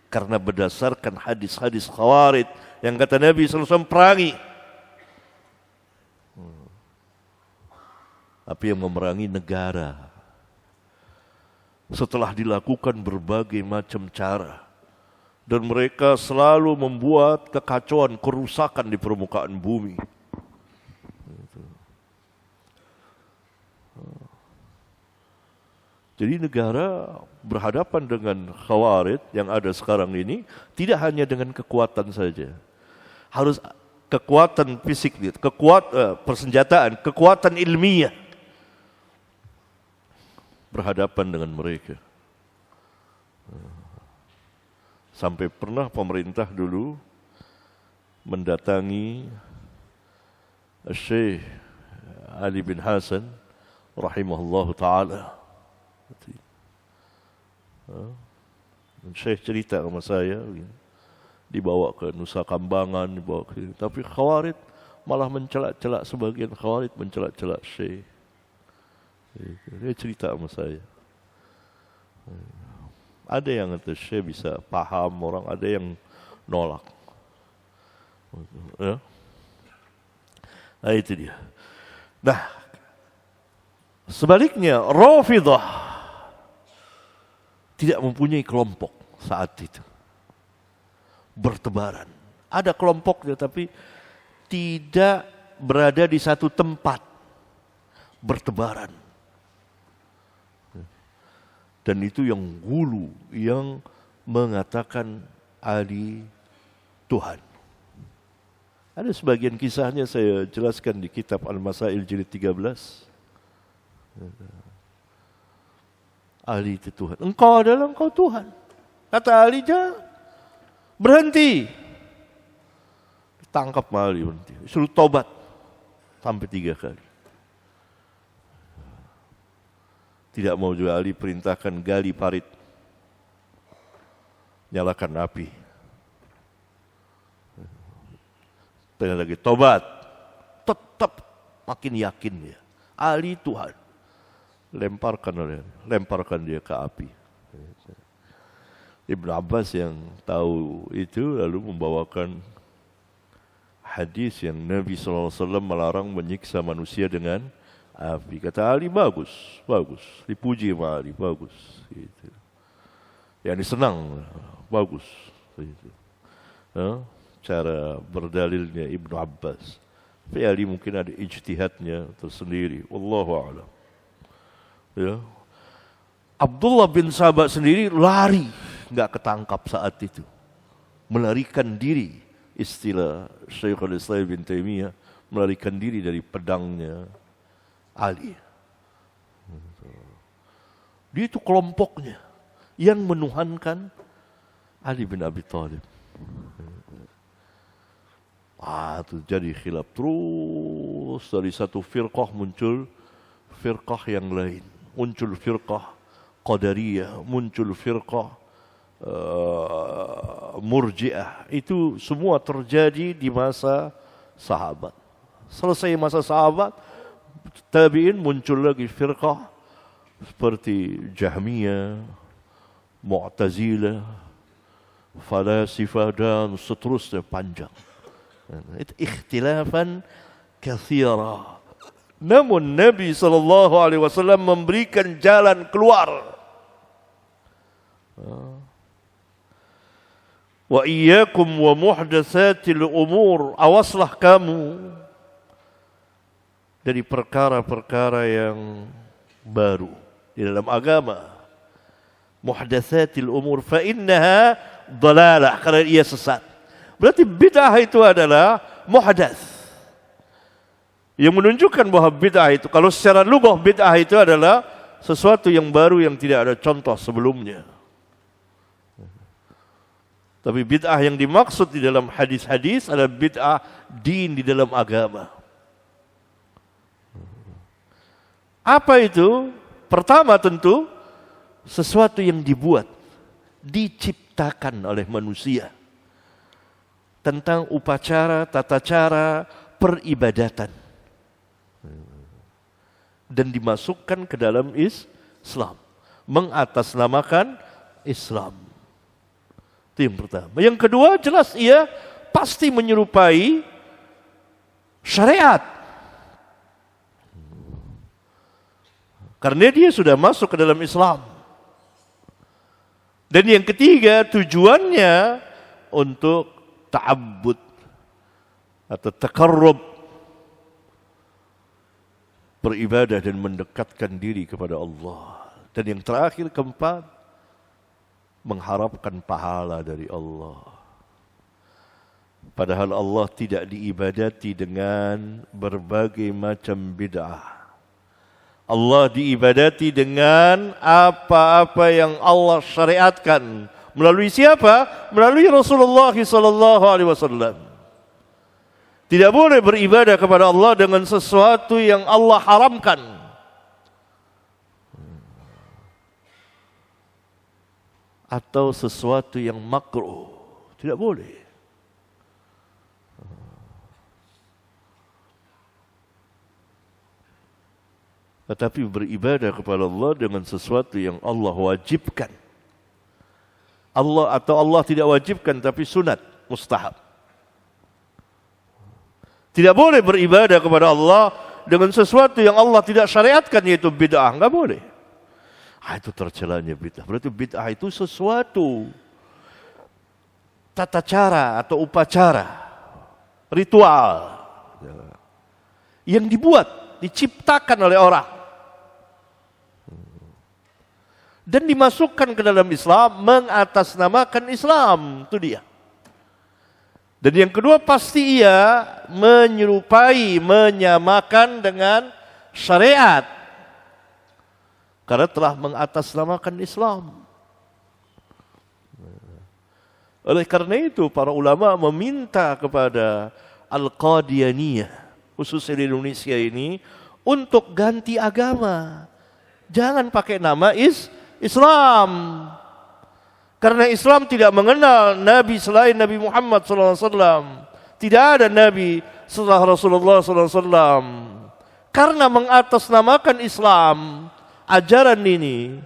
Karena berdasarkan hadis-hadis Khawarij yang kata Nabi SAW perangi. Tapi yang memerangi negara. Setelah dilakukan berbagai macam cara. Dan mereka selalu membuat kekacauan, kerusakan di permukaan bumi. Jadi negara berhadapan dengan Khawarij yang ada sekarang ini tidak hanya dengan kekuatan saja. Harus kekuatan fisik, persenjataan, kekuatan ilmiah. Berhadapan dengan mereka. Sampai pernah pemerintah dulu mendatangi Syekh Ali bin Hasan rahimahullahu ta'ala. Syekh cerita sama saya, dibawa ke Nusa Kambangan, dibawa ke, tapi Khawarij malah mencelak-celak, sebagian Khawarij mencelak-celak Syekh. Dia cerita sama saya. Ada yang kata Syekh bisa paham orang, ada yang nolak. Ya. Nah itu dia. Nah, sebaliknya Rafidhah tidak mempunyai kelompok saat itu. Bertebaran. Ada kelompoknya tapi tidak berada di satu tempat. Bertebaran. Dan itu yang gulu, yang mengatakan Ali Tuhan. Ada sebagian kisahnya saya jelaskan di kitab Al-Masail jilid 13. Ali itu Tuhan. Engkau adalah engkau Tuhan. Kata Ali, jangan berhenti. Tangkap Ali berhenti. Suruh tobat sampai 3 kali. Tidak mau juga Ali perintahkan gali parit. Nyalakan api. Tanya lagi, tobat. Tetap makin yakin dia. Ali Tuhan. Lemparkan dia ke api. Ibnu Abbas yang tahu itu lalu membawakan hadis yang Nabi SAW melarang menyiksa manusia dengan api. Kata Ali, bagus. Dipuji sama Ali, bagus. Gitu. Yang senang, bagus. Gitu. Cara berdalilnya Ibnu Abbas. Tapi Ali mungkin ada ijtihadnya tersendiri. Wallahu a'lam. Ya. Abdullah bin Sabah sendiri lari, nggak ketangkap saat itu. Melarikan diri, istilah Syekhul Islam bin Taimiyah, melarikan diri dari pedangnya Ali. Dia itu kelompoknya yang menuhankan Ali bin Abi Thalib. Itu jadi khilaf terus terus dari satu firqah muncul firqah yang lain. Muncul firqah Qadariyah, muncul firqah Murji'ah. Itu semua terjadi di masa sahabat. Selesai masa sahabat, tabi'in muncul lagi firqah seperti Jahmiyah, Mu'tazilah, Falasifah dan seterusnya panjang. Itu ikhtilafan katsira. Namun Nabi SAW memberikan jalan keluar. Wa iyyakum wa muhdatsatil umur. Awaslah kamu dari perkara-perkara yang baru di dalam agama. Muhdatsatil umur fa innaha dhalalah, karena ia sesat. Berarti bid'ah itu adalah muhdats. Yang menunjukkan bahwa bid'ah itu, kalau secara lughah bid'ah itu adalah sesuatu yang baru yang tidak ada contoh sebelumnya. Tapi bid'ah yang dimaksud di dalam hadis-hadis adalah bid'ah din di dalam agama. Apa itu? Pertama tentu sesuatu yang dibuat, diciptakan oleh manusia. Tentang upacara, tata cara, peribadatan. Dan dimasukkan ke dalam Islam. Mengatasnamakan Islam. Itu yang pertama. Yang kedua, jelas ia pasti menyerupai syariat. Karena dia sudah masuk ke dalam Islam. Dan yang ketiga, tujuannya untuk ta'abbud atau taqarrub, beribadah dan mendekatkan diri kepada Allah. Dan yang terakhir, keempat, mengharapkan pahala dari Allah. Padahal Allah tidak diibadati dengan berbagai macam bid'ah. Allah diibadati dengan apa-apa yang Allah syariatkan. Melalui siapa? Melalui Rasulullah SAW. Tidak boleh beribadah kepada Allah dengan sesuatu yang Allah haramkan. Atau sesuatu yang makruh. Tidak boleh. Tetapi beribadah kepada Allah dengan sesuatu yang Allah wajibkan. Allah tidak wajibkan tapi sunat, mustahab. Tidak boleh beribadah kepada Allah dengan sesuatu yang Allah tidak syariatkan, yaitu bid'ah. Enggak boleh. Itu tercelanya bid'ah. Berarti bid'ah itu sesuatu tata cara atau upacara, ritual yang dibuat, diciptakan oleh orang dan dimasukkan ke dalam Islam, mengatasnamakan Islam. Itu dia. Dan yang kedua, pasti ia menyerupai, menyamakan dengan syariat. Karena telah mengatasnamakan Islam. Oleh karena itu, para ulama meminta kepada Al-Qadianiyah, khususnya di Indonesia ini, untuk ganti agama. Jangan pakai nama Islam. Karena Islam tidak mengenal Nabi selain Nabi Muhammad SAW. Tidak ada Nabi setelah Rasulullah SAW. Karena mengatasnamakan Islam, ajaran ini,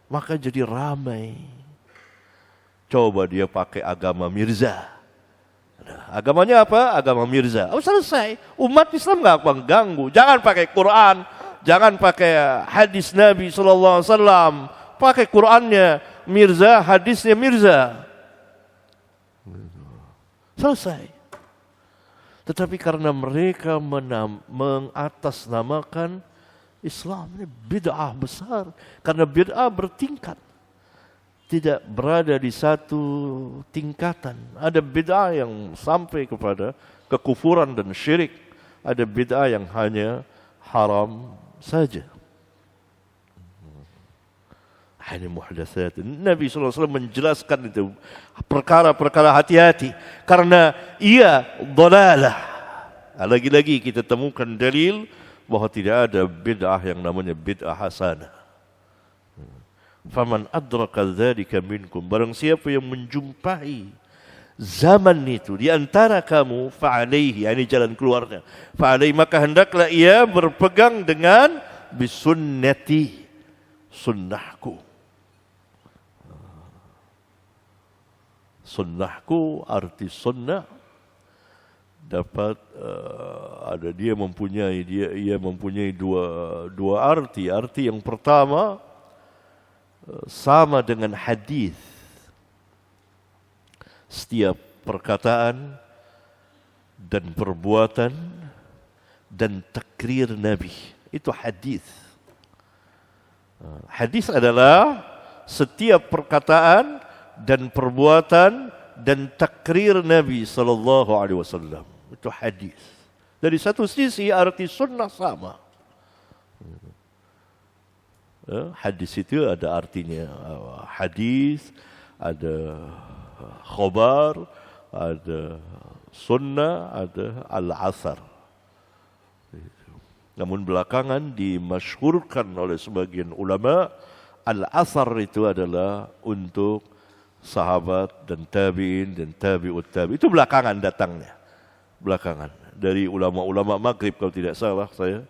maka jadi ramai. Coba dia pakai agama Mirza. Agamanya apa? Agama Mirza. Selesai. Umat Islam nggak mengganggu. Jangan pakai Quran. Jangan pakai hadis Nabi SAW. Pakai Qurannya Mirza, hadisnya Mirza. Selesai. Tetapi karena mereka mengatasnamakan Islam, ini bid'ah besar. Karena bid'ah bertingkat. Tidak berada di satu tingkatan. Ada bid'ah yang sampai kepada kekufuran dan syirik. Ada bid'ah yang hanya haram saja. Ini muhdatsat. Nabi SAW menjelaskan itu. Perkara-perkara hati-hati. Karena ia dhalalah. Lagi-lagi kita temukan dalil bahawa tidak ada bid'ah yang namanya bid'ah hasanah. Faman adraka dzalika minkum, barang siapa yang menjumpai zaman itu di antara kamu, fa'alaihi, ini jalan keluarnya, fa'alaihi, maka hendaklah ia berpegang dengan bisunnati, sunnahku. Sunnahku, arti sunnah dapat ada ia mempunyai dua arti. Arti yang pertama sama dengan hadis. Setiap perkataan dan perbuatan dan takrir Nabi itu hadis. Hadis adalah setiap perkataan dan perbuatan dan takrir Nabi sallallahu alaihi wasallam. Itu hadis. Dari satu sisi arti sunnah sama. Hadis itu ada artinya hadis, ada khabar, ada sunnah, ada al-asar. Namun belakangan dimasyhurkan oleh sebagian ulama, al-asar itu adalah untuk sahabat dan tabi'in dan tabi'ut tabi'in. Itu belakangan datangnya. Belakangan. Dari ulama-ulama Maghrib kalau tidak salah saya.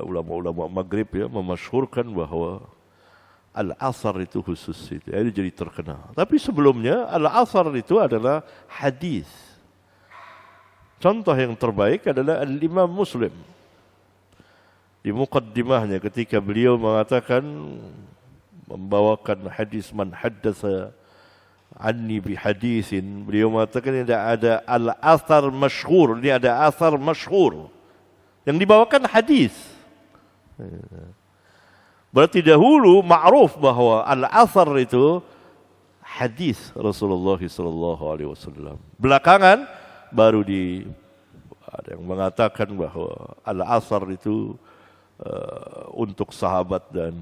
Ulama-ulama Maghrib ya memasyhurkan bahawa al-asar itu khusus itu. Jadi terkenal. Tapi sebelumnya al-asar itu adalah hadis. Contoh yang terbaik adalah Al-Imam Muslim. Di muqaddimahnya ketika beliau mengatakan, membawakan hadis man haddatsa anni bi hadisin, beliau mengatakan tidak ada al-athar masyhur, ini ada athar masyhur yang dibawakan hadis. Berarti dahulu ma'ruf bahwa al-athar itu hadis Rasulullah sallallahu alaihi wasallam. Belakangan baru ada yang mengatakan bahwa al-athar itu untuk sahabat dan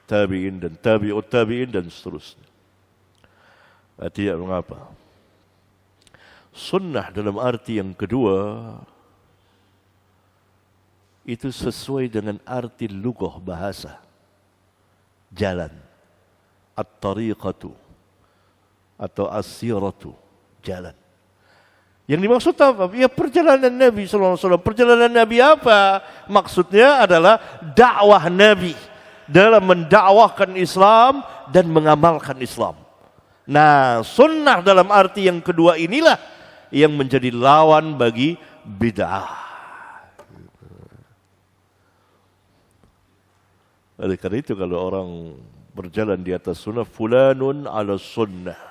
tabi'in dan tabi'ut tabi'in dan seterusnya. Tidak mengapa. Sunnah dalam arti yang kedua itu sesuai dengan arti lughah bahasa. Jalan. At-tariqatu atau as-siratu, jalan. Yang dimaksud apa? Ya perjalanan Nabi sallallahu alaihi wasallam. Perjalanan Nabi apa? Maksudnya adalah dakwah Nabi dalam mendakwahkan Islam dan mengamalkan Islam. Nah, sunnah dalam arti yang kedua inilah yang menjadi lawan bagi bid'ah. Oleh karena itu kalau orang berjalan di atas sunnah, fulanun ala sunnah,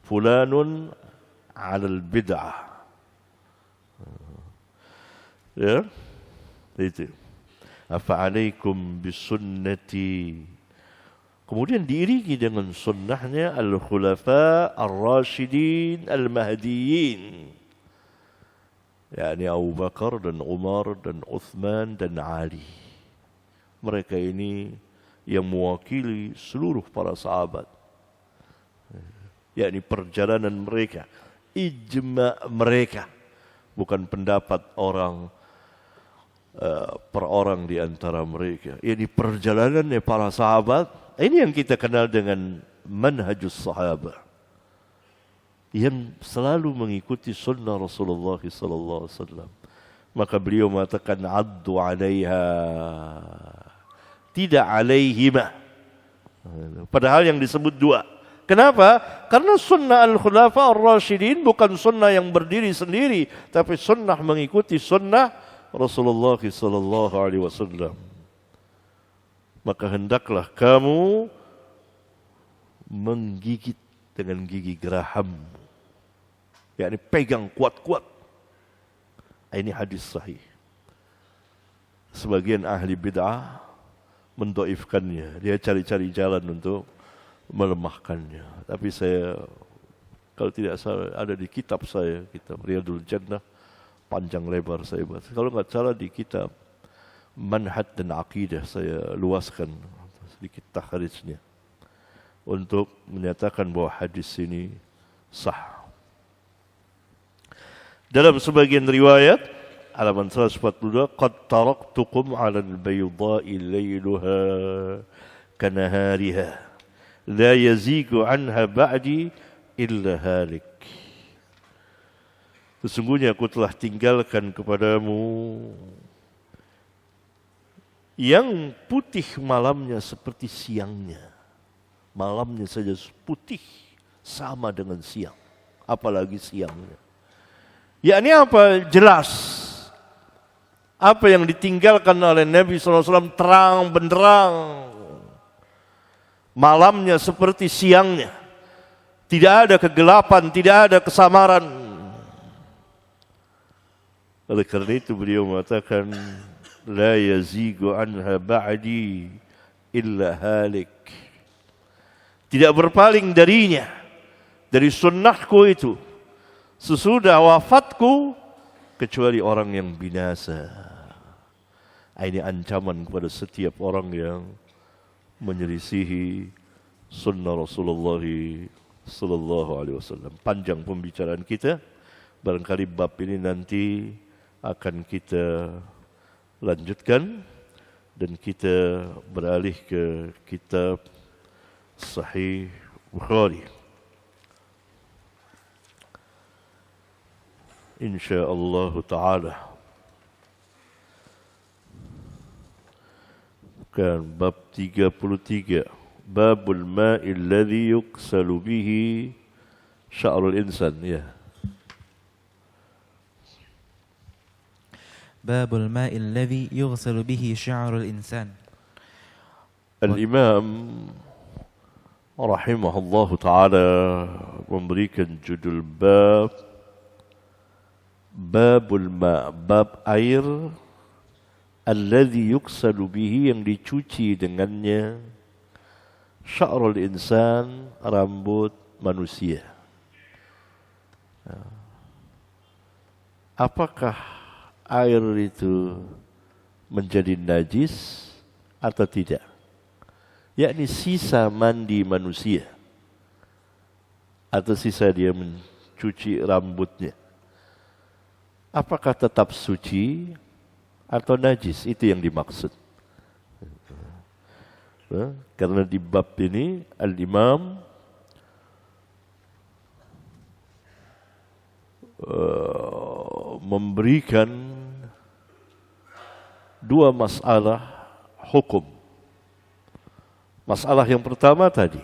fulanun ala bid'ah. Ya, itu. Afa'alaikum bisunnati. Kemudian diiringi dengan sunnahnya al-khulafa ar-rasyidin al-mahdiyyin. yakni Abu Bakar dan Umar dan Uthman dan Ali. Mereka ini yang mewakili seluruh para sahabat. Yakni perjalanan mereka, ijma' mereka, bukan pendapat orang per orang di antara mereka. Yakni perjalanannya para sahabat. Ini yang kita kenal dengan manhajus sahabat, yang selalu mengikuti sunnah Rasulullah sallallahu alaihi wasallam. Maka beliau mengatakan addu 'alaiha, tidak 'alaihima. Padahal yang disebut dua. Kenapa? Karena sunnah al-khulafa ar-rasyidin bukan sunnah yang berdiri sendiri, tapi sunnah mengikuti sunnah Rasulullah sallallahu alaihi wasallam. Maka hendaklah kamu menggigit dengan gigi geraham, yakni pegang kuat-kuat. Ini hadis sahih. Sebagian ahli bid'ah mendoifkannya, dia cari-cari jalan untuk melemahkannya. Tapi saya, kalau tidak salah, ada di kitab saya, kitab Riyadul Jannah, panjang lebar saya baca. Kalau enggak salah di kitab Manhaj dan Aqidah saya luaskan sedikit takhrijnya untuk menyatakan bahwa hadis ini sah. Dalam sebagian riwayat halaman 142, qad taraktukum 'ala al-bayda'i lailuha kanahariha la yazigu 'anha ba'di illa halik. Sesungguhnya aku telah tinggalkan kepadamu yang putih malamnya seperti siangnya. Malamnya saja putih sama dengan siang, apalagi siangnya. Yakni apa? Jelas. Apa yang ditinggalkan oleh Nabi SAW terang benderang. Malamnya seperti siangnya. Tidak ada kegelapan, tidak ada kesamaran. Oleh karena itu beliau mengatakan, la yazigu anha ba'di illa halik. Tidak berpaling darinya, dari sunnahku itu, sesudah wafatku, kecuali orang yang binasa. Ini ancaman kepada setiap orang yang menyelisihi sunnah Rasulullah sallallahu alaihi wasallam. Panjang pembicaraan kita, barangkali bab ini nanti akan kita lanjutkan dan kita beralih ke kitab Sahih Bukhari. InsyaAllah ta'ala. Kan bab 33. Babul ma'il ladhi yuksalu bihi sya'rul insan. Ya. Babul ma'il ladhi yughsalu bihi sya'rul insan. Al-Imam rahimahullah ta'ala memberikan judul bab Babul ma', bab air alladhi yuksalu bihi, yang dicuci dengannya sya'rul insan, rambut manusia. Apakah air itu menjadi najis atau tidak? Yakni sisa mandi manusia atau sisa dia mencuci rambutnya, apakah tetap suci atau najis? Itu yang dimaksud. Karena di bab ini Al-Imam memberikan dua masalah hukum. Masalah yang pertama tadi,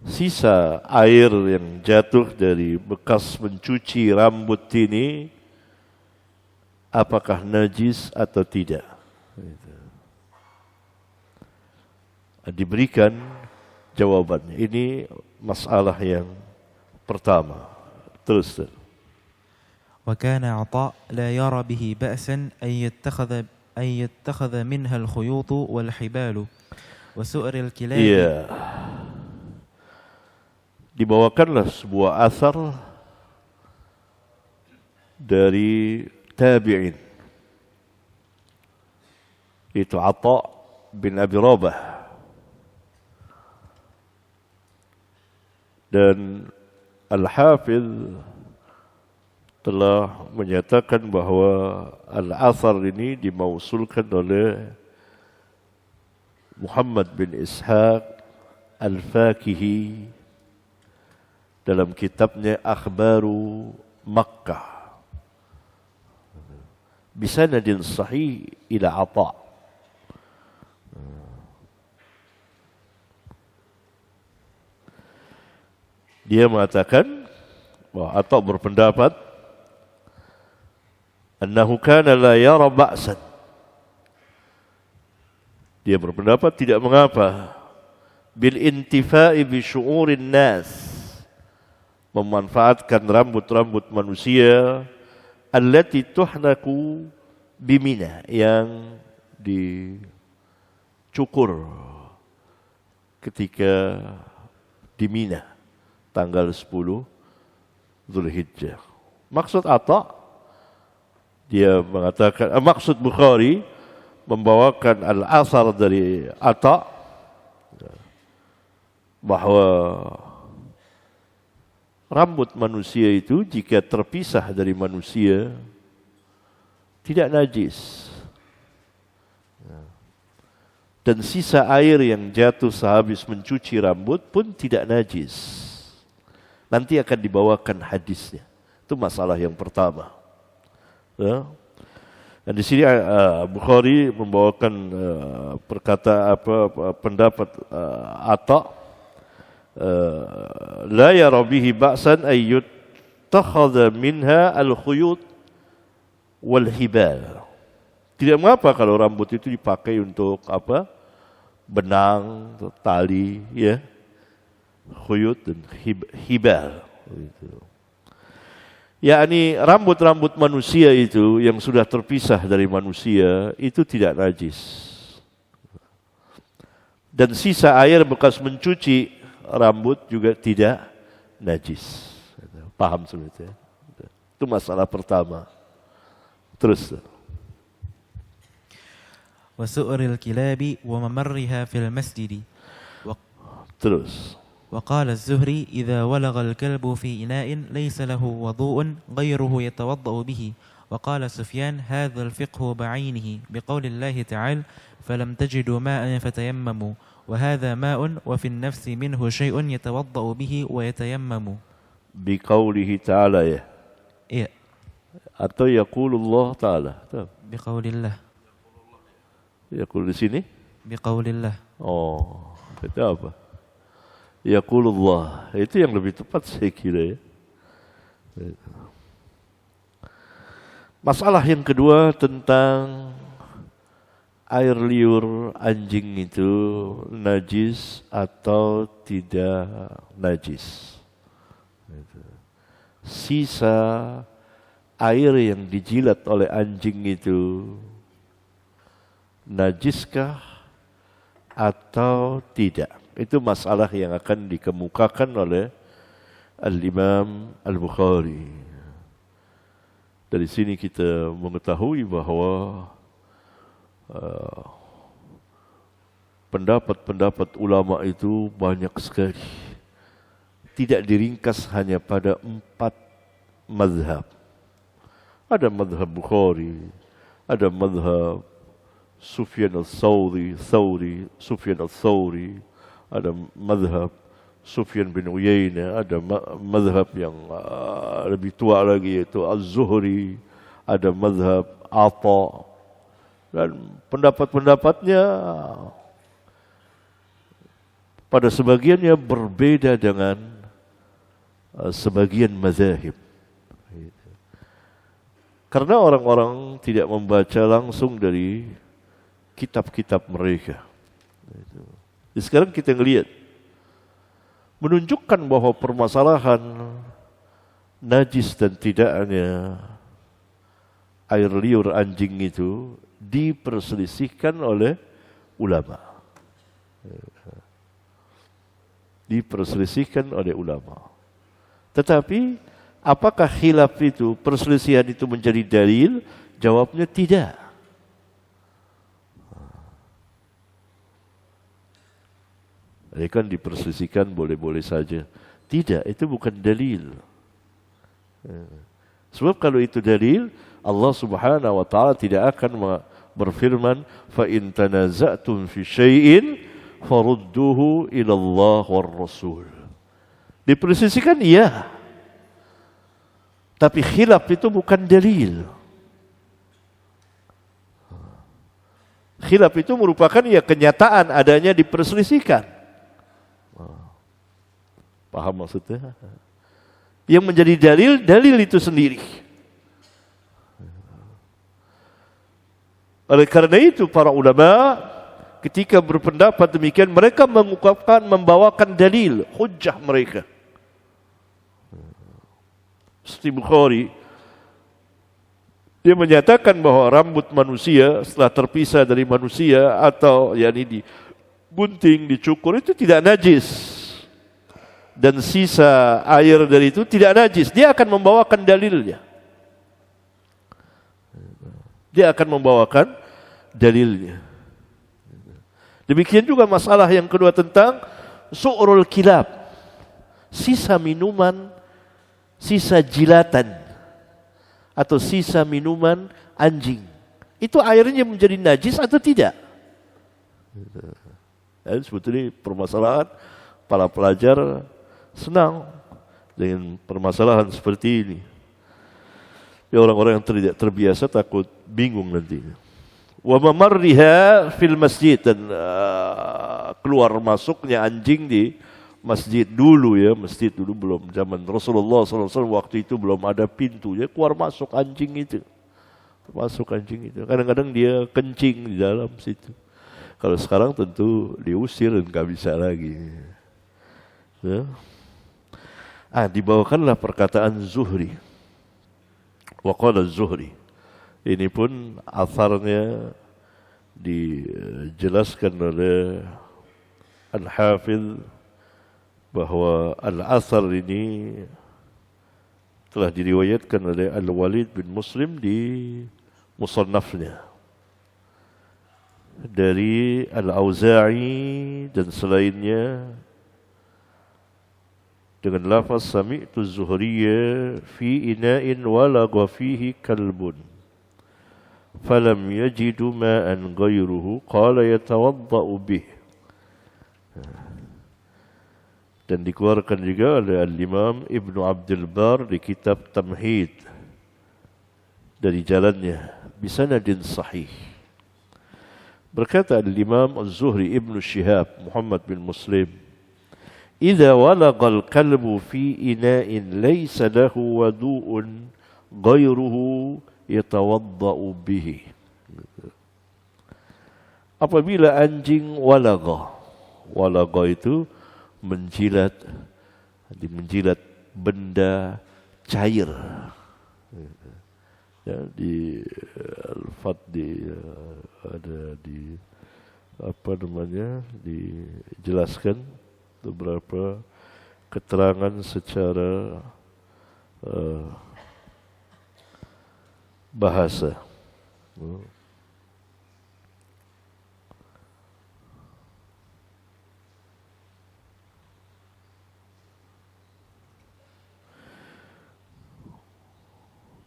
sisa air yang jatuh dari bekas mencuci rambut ini, apakah najis atau tidak? Diberikan jawabannya. Ini masalah yang pertama. Terus. وكان عطاء لا يرى به بأسا أن يتخذ منها الخيوط والحبال وسؤر الكلاب. Iya. Dibawakanlah sebuah asar dari tabi'in, itu Atha bin Abi Rabah, dan Al-Hafidh telah menyatakan bahwa al-athar ini dimausulkan oleh Muhammad bin Ishaq Al-Fakihi dalam kitabnya Akhbaru Makkah bisanadin sahih ila Atha. Dia mengatakan bahwa Atha berpendapat annahu kana la yara ba'san. Dia berpendapat tidak mengapa bil intifa'i bi syu'urin nas, memanfaatkan rambut-rambut manusia allati tuhnaku bimina, yang dicukur ketika di Mina tanggal 10 Zulhijjah. Maksud Atha, dia mengatakan, maksud Bukhari membawakan al-asar dari Atha bahwa rambut manusia itu jika terpisah dari manusia tidak najis. Dan sisa air yang jatuh sehabis mencuci rambut pun tidak najis. Nanti akan dibawakan hadisnya. Itu masalah yang pertama. Ya. Dan di sini Bukhari membawakan pendapat Atha, la yara bihi ba'san ay yuttakhadha minha al-khuyut wal hibal. Tidak mengapa kalau rambut itu dipakai untuk benang, tali, ya, khuyut dan hibal. Gitu. Yakni rambut-rambut manusia itu yang sudah terpisah dari manusia itu tidak najis. Dan sisa air bekas mencuci rambut juga tidak najis. Paham sudah? Itu masalah pertama. Terus. وسؤر الكلاب وممرها في المسجد Terus. وقال الزهري إذا ولغ الكلب في إناء ليس له وضوء غيره يتوضأ به. وقال سفيان هذا الفقه بعينه بقول الله تعالى فلم تجدوا ماء فتيمموا وهذا ماء وفي النفس منه شيء يتوضأ به ويتيمم. بقوله تعالى ya. Iya. Atau yaqulullah ta'ala. Biqaulillah. Yaqul di sini? Biqaulillah. Oh, itu apa? Yaqulullah. Itu yang lebih tepat saya kira ya. Masalah yang kedua tentang air liur anjing itu najis atau tidak najis. Sisa air yang dijilat oleh anjing itu najiskah atau tidak? Itu masalah yang akan dikemukakan oleh Al-Imam Al-Bukhari. Dari sini kita mengetahui bahwa pendapat-pendapat ulama itu banyak sekali. Tidak diringkas hanya pada 4 mazhab. Ada mazhab Bukhari, ada mazhab Sufyan al-Thawri, Sufyan al-Thawri, ada mazhab Sufyan bin Uyainah, ada mazhab yang lebih tua lagi yaitu Az-Zuhri, ada mazhab Atha. Dan pendapat-pendapatnya pada sebagiannya berbeda dengan sebagian mazahib. Karena orang-orang tidak membaca langsung dari kitab-kitab mereka. Jadi sekarang kita ngelihat menunjukkan bahwa permasalahan najis dan tidaknya air liur anjing itu diperselisihkan oleh ulama. Diperselisihkan oleh ulama. Tetapi apakah khilaf itu, perselisihan itu menjadi dalil? Jawabnya tidak. Ini kan diperselisihkan boleh-boleh saja. Tidak, itu bukan dalil. Sebab kalau itu dalil, Allah Subhanahu wa taala tidak akan berfirman fa in tanaza'tum fi syai'in farudduhu ila Allah war Rasul. Diperselisihkan iya. Tapi khilaf itu bukan dalil. Khilaf itu merupakan ya kenyataan adanya diperselisihkan. Paham maksudnya? Yang menjadi dalil itu sendiri. Oleh karena itu para ulama ketika berpendapat demikian mereka membawakan dalil, hujjah mereka. Seperti Bukhari, dia menyatakan bahwa rambut manusia setelah terpisah dari manusia atau yakni digunting, dicukur itu tidak najis. Dan sisa air dari itu tidak najis. Dia akan membawakan dalilnya. Dia akan membawakan dalilnya. Demikian juga masalah yang kedua tentang su'rul kilab. Sisa minuman sisa jilatan atau sisa minuman anjing, itu airnya menjadi najis atau tidak? Dan sebetulnya permasalahan para pelajar senang dengan permasalahan seperti ini. Ya, orang-orang yang tidak terbiasa takut bingung nantinya. Wa mamarriha fil masjid, dan keluar masuknya anjing di masjid dulu ya, masjid dulu belum zaman Rasulullah SAW, waktu itu belum ada pintu ya, keluar masuk anjing itu. Masuk anjing itu. Kadang-kadang dia kencing di dalam situ. Kalau sekarang tentu diusir dan nggak bisa lagi. Ya. Dibawakanlah perkataan Zuhri. Wa qala Zuhri. Ini pun atharnya dijelaskan oleh Al-Hafidh bahwa al-athar ini telah diriwayatkan oleh Al-Walid bin Muslim di Musannafnya dari Al-Auza'i dan selainnya dengan lafaz sami'tu Zuhriyya fi ina'in walagha fihi kalbun falam yajidu ma'an ghayruhu qala yatawadda'u bih. Dan dikeluarkan juga oleh Al-Imam Ibnu Abdul Bar di kitab Tamhid dari jalannya bisanadin sahih. Berkata Al-Imam Az-Zuhri Ibnu Shihab Muhammad bin Muslim, "Idza walagha al-kalbu fi ina'in laysa lahu wadu'un ghayruhu yatawadda'u bihi." Apabila anjing walagha itu menjilat benda cair. Ya, di Al-Fat ada di dijelaskan beberapa keterangan secara bahasa.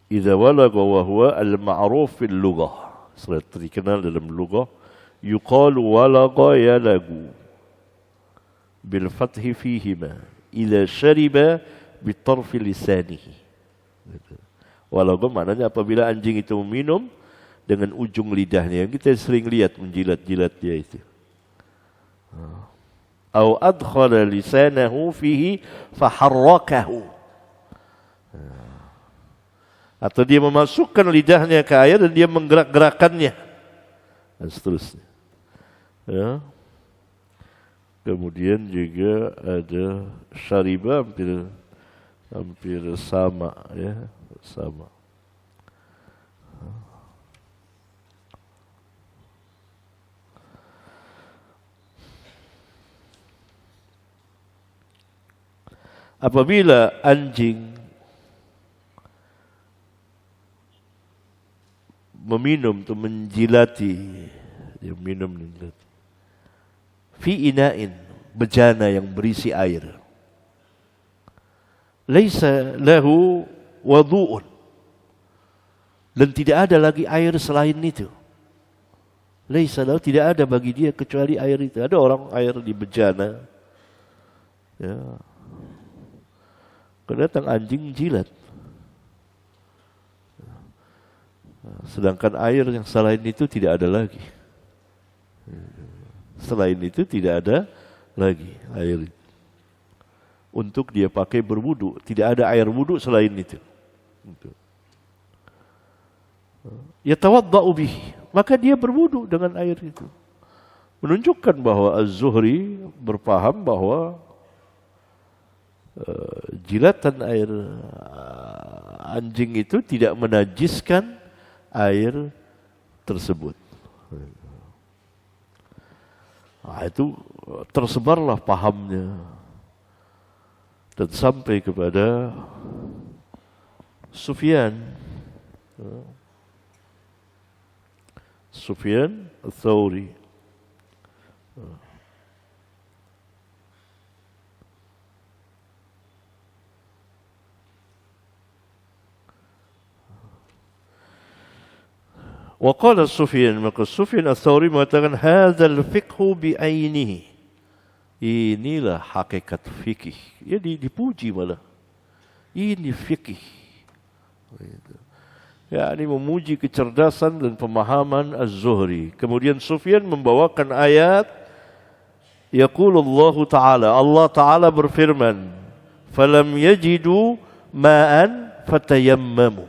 Idza walagha wa huwa al-ma'ruf fil lughah, sudah terkenal dalam lughah, yuqalu walagha yalagu bil fathi fihima idza shariba bi tarfi lisanihi. Walagha maknanya apabila anjing itu minum dengan ujung lidahnya, yang kita sering lihat menjilat-jilat dia itu. Au adkhala lisanahu fihi faharrakahu, atau dia memasukkan lidahnya ke air dan dia menggerak-gerakannya dan seterusnya. Ya. Kemudian juga ada syariba, hampir sama ya, sama. Apabila anjing meminum atau menjilati, dia minum menjilati fi ina'in, bejana yang berisi air, laisa lahu wadu'un, dan tidak ada lagi air selain itu. Laisa lahu, tidak ada bagi dia kecuali air itu. Ada orang air di bejana, ya, kedatang anjing jilat, sedangkan air yang selain itu tidak ada lagi. Selain itu tidak ada lagi air untuk dia pakai berwudu. Tidak ada air wudu selain itu. Yatawadda'u bihi, maka dia berwudu dengan air itu. Menunjukkan bahwa Az-Zuhri berpaham bahwa jilatan air anjing itu tidak menajiskan air tersebut. Itu tersebarlah pahamnya dan sampai kepada Sufyan Ats-Tsauri. Wa qala Sufyan, maka Sufyan Ats-Tsauri mengatakan hadzal fiqhu bi ainihi. Inilah hakikat fikih. Ya dipuji malah. Ini fikih. Ya, ini memuji kecerdasan dan pemahaman Az-Zuhri. Kemudian Sufyan membawakan ayat Yaqulullahu ta'ala, Allah ta'ala berfirman, falam yajidu ma'an fatayammamu.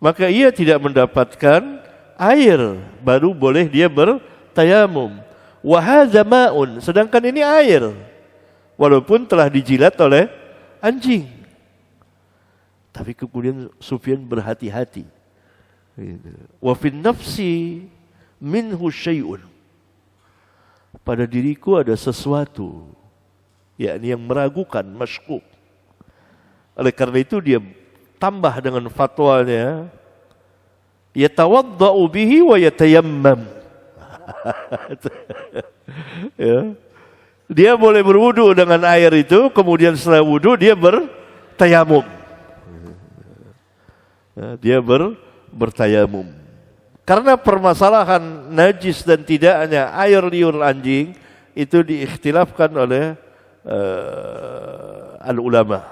Maka ia tidak mendapatkan air, baru boleh dia bertayamum. Wa hadza ma'un, sedangkan ini air, walaupun telah dijilat oleh anjing. Tapi kemudian Sufyan berhati-hati. Wa fin nafsi minhu syai'un. Pada diriku ada sesuatu, yakni yang meragukan, masykuk. Oleh karena itu dia tambah dengan fatwanya, yatawadda'u bihi wa yatayammam. Ya. Dia boleh berwudu dengan air itu, kemudian setelah wudu dia bertayamum. Ya, dia bertayamum. Karena permasalahan najis dan tidaknya air liur anjing itu diikhtilafkan oleh al-ulama.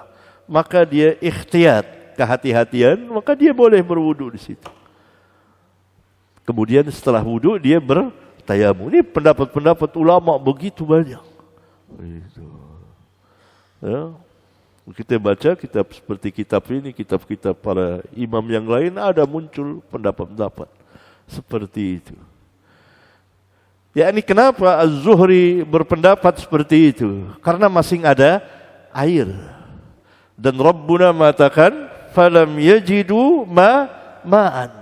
Maka dia ikhtiyat, kehati-hatian, maka dia boleh berwudu di situ. Kemudian setelah wudu dia bertayamum. Ini pendapat-pendapat ulama begitu banyak. Ya. Kita baca kitab seperti kitab ini, kitab-kitab para imam yang lain, ada muncul pendapat-pendapat seperti itu. Ya, ini kenapa Az-Zuhri berpendapat seperti itu? Karena masing ada air. Dan Rabbuna mengatakan, falam yajidu ma'an.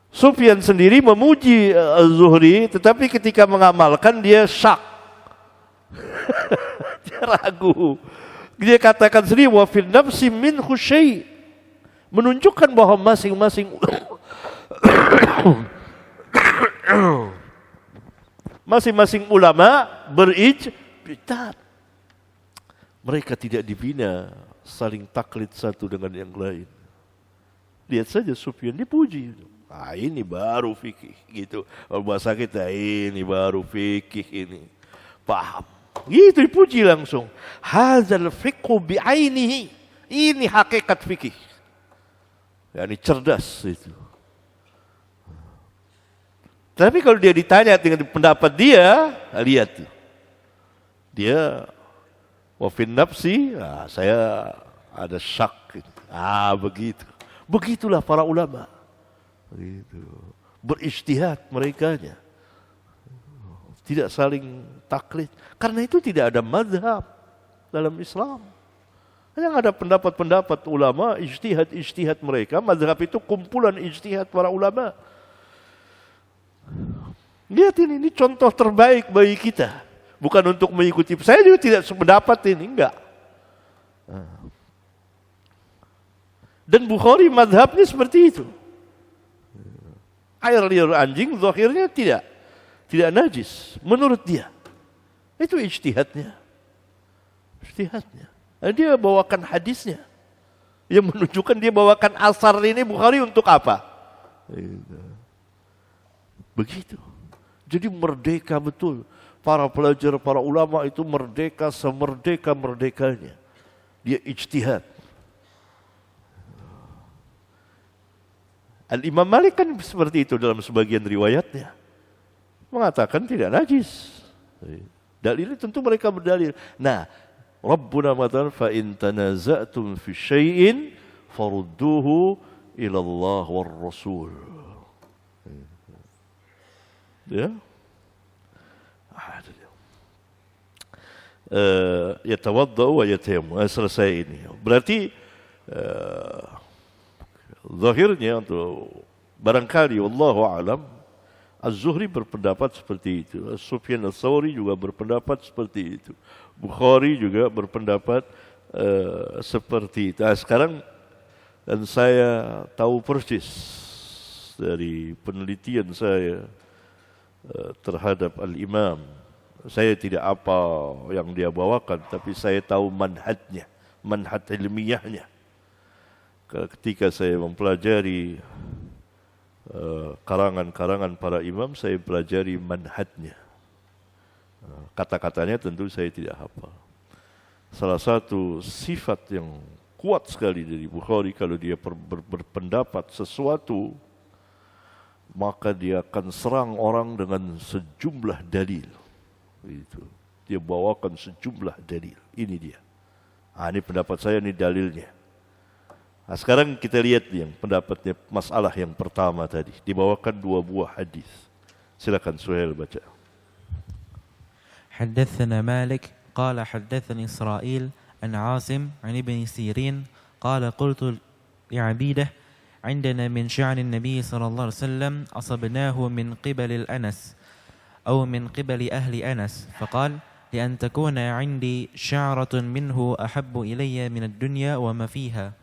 Sufyan sendiri memuji Az-Zuhri, tetapi ketika mengamalkan dia syak. Dia ragu. Dia katakan sendiri, wa fil nafsi minhu syai', menunjukkan bahwa masing-masing ulama berijtihad. Mereka tidak dibina saling taklid satu dengan yang lain. Lihat saja Sufyan dipuji. Ah, ini baru fikih gitu. Bahasa kita ini baru fikih ini. Paham. Gitu dipuji langsung. Hadzal fiqhu bi'ainihi. Ini hakikat fikih. Ya, ini cerdas itu. Tapi kalau dia ditanya dengan pendapat dia, lihat tuh. Dia wa fin nafsi, saya ada syak. Begitu. Begitulah para ulama. Begitu. Berijtihad merekanya. Tidak saling taklid. Karena itu tidak ada mazhab dalam Islam. Yang ada pendapat-pendapat ulama, ijtihad mereka. Mazhab itu kumpulan ijtihad para ulama. Lihat ini contoh terbaik bagi kita. Bukan untuk mengikuti. Saya juga tidak sependapat ini, enggak. Dan Bukhari mazhabnya seperti itu. Air liur anjing zahirnya tidak najis menurut dia. Itu ijtihadnya. Dia bawakan hadisnya yang menunjukkan dia bawakan asar ini Bukhari untuk apa? Begitu. Jadi merdeka betul. Para pelajar, para ulama itu merdeka semerdeka-merdekanya. Dia ijtihad. Al-Imam Malik kan seperti itu dalam sebagian riwayatnya. Mengatakan tidak najis. Dalilnya tentu mereka berdalil. Nah, Rabbuna mengatakan fa in tanaza'tum fi syai'in farudduhu ila Allah war Rasul. Ya. Yatawaddau wa yatayammam. Selesai ini. Berarti zahirnya untuk barangkali wallahu alam Az-Zuhri berpendapat seperti itu. Sufyan Ats-Tsauri juga berpendapat seperti itu. Bukhari juga berpendapat seperti itu. Nah, sekarang dan saya tahu persis dari penelitian saya terhadap Al-Imam. Saya tidak apa yang dia bawakan, tapi saya tahu manhaj ilmiahnya. ketika saya mempelajari karangan-karangan para imam, saya pelajari manhajnya. Kata-katanya tentu saya tidak hafal. Salah satu sifat yang kuat sekali dari Bukhari, kalau dia berpendapat sesuatu, maka dia akan serang orang dengan sejumlah dalil. Itu. Dia bawakan sejumlah dalil. Ini dia. Ini pendapat saya, ini dalilnya. Nah, sekarang kita lihat yang pendapatnya, masalah yang pertama tadi. Dibawakan 2 buah hadis. Silakan Suhail baca. حدثنا مالك قال حدثني إسرائيل عن عاصم عن ابن سيرين قال قلت لعبيدة عندنا من شعر النبي صلى الله عليه وسلم أصبناه من قبل الأنس أو من قبل أهل أنس فقال لأن تكون عندي شعرة منه أحب إلي من الدنيا وما فيها.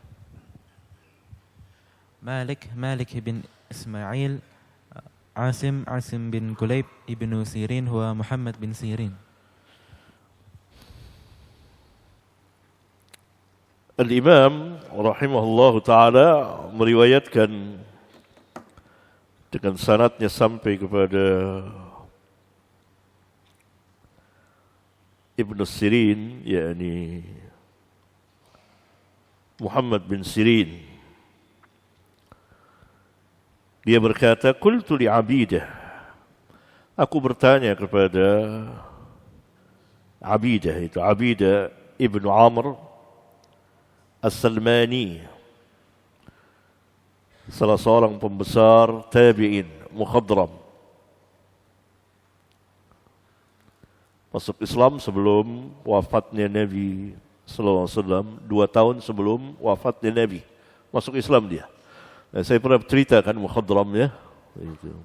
مالك بن إسماعيل عاصم بن كليب ابن سيرين هو محمد بن سيرين. Al-Imam rahimahullah ta'ala meriwayatkan dengan sanadnya sampai kepada Ibnu Sirin, yakni Muhammad bin Sirin. Dia berkata, qultu li Abidah, aku bertanya kepada Abidah, itu Abidah Ibnu Amr As-Salmani, salah seorang pembesar tabi'in, mukhadram. Masuk Islam sebelum wafatnya Nabi sallallahu alaihi wasallam, 2 tahun sebelum wafatnya Nabi. Masuk Islam dia. Nah, saya pernah ceritakan mukhadram ya. Itu.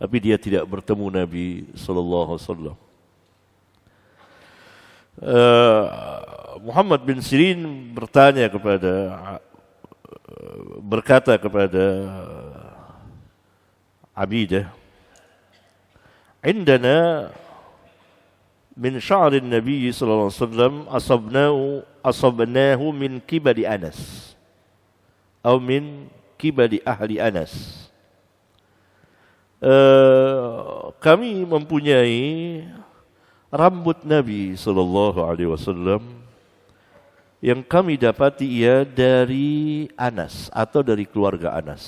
Tapi dia tidak bertemu Nabi sallallahu alaihi wasallam. Muhammad bin Sirin berkata kepada Abidah, "Indana min sya'ri Nabi sallallahu alaihi wasallam asabnahu min qibali Anas atau min qibali ahli Anas." Kami mempunyai rambut Nabi sallallahu alaihi wasallam yang kami dapati ia dari Anas atau dari keluarga Anas.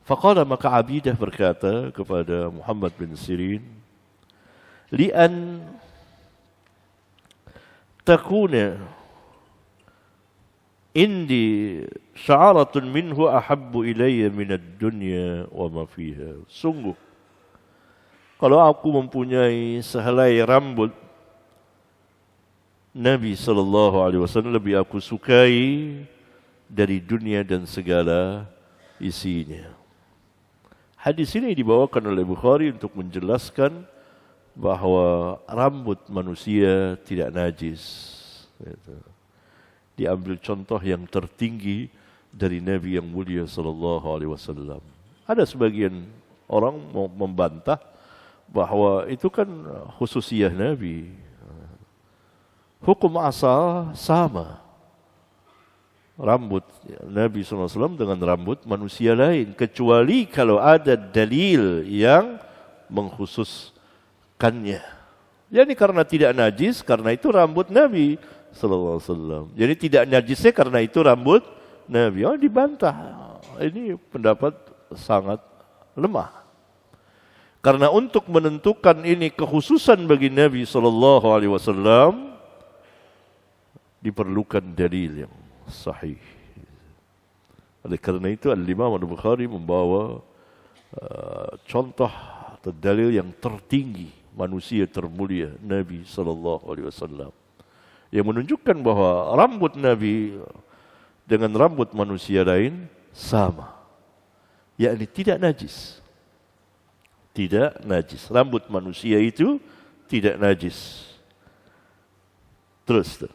Faqala, maka Abidah berkata kepada Muhammad bin Sirin, li'an takuna indi sya'aratun minhu ahabbu ilayya minad dunya wa ma fiha. Sungguh, kalau aku mempunyai sehelai rambut Nabi SAW lebih aku sukai dari dunia dan segala isinya. Hadis ini dibawakan oleh Bukhari untuk menjelaskan bahawa rambut manusia tidak najis. Diambil contoh yang tertinggi dari Nabi yang mulia SAW. Ada sebagian orang membantah bahawa itu kan khususiyah Nabi. Hukum asal sama. Rambut Nabi SAW dengan rambut manusia lain. Kecuali kalau ada dalil yang mengkhususkannya. Jadi karena tidak najis, karena itu rambut Nabi SAW. Jadi tidak najisnya karena itu rambut Nabi. Oh, dibantah. Ini pendapat sangat lemah. Karena untuk menentukan ini kekhususan bagi Nabi SAW, diperlukan dalil yang sahih. Oleh kerana itu Al-Imam Al-Bukhari membawa contoh atau dalil yang tertinggi manusia termulia Nabi SAW, yang menunjukkan bahawa rambut Nabi dengan rambut manusia lain sama, yakni tidak najis. Tidak najis. Rambut manusia itu tidak najis. Terus.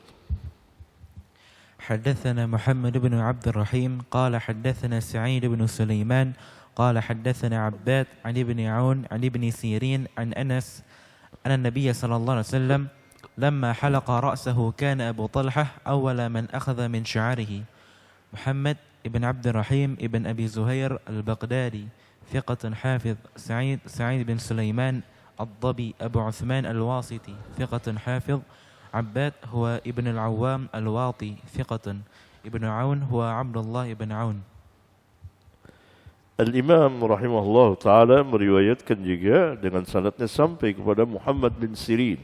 حدثنا محمد بن عبد الرحيم قال حدثنا سعيد بن سليمان قال حدثنا عباد عن ابن عون عن ابن سيرين عن أنس أن النبي صلى الله عليه وسلم لما حلق رأسه كان أبو طلحة أول من أخذ من شعره. محمد ابن عبد الرحيم ابن أبي زهير البغدادي ثقة حافظ. سعيد بن سليمان الضبي أبو عثمان الواسطي ثقة حافظ. عباد هو ابن العوام الواطي ثقة. ابن عون هو عبد الله بن عون. Al-Imam rahimahullah ta'ala meriwayatkan juga dengan sanadnya sampai kepada Muhammad bin Sirin.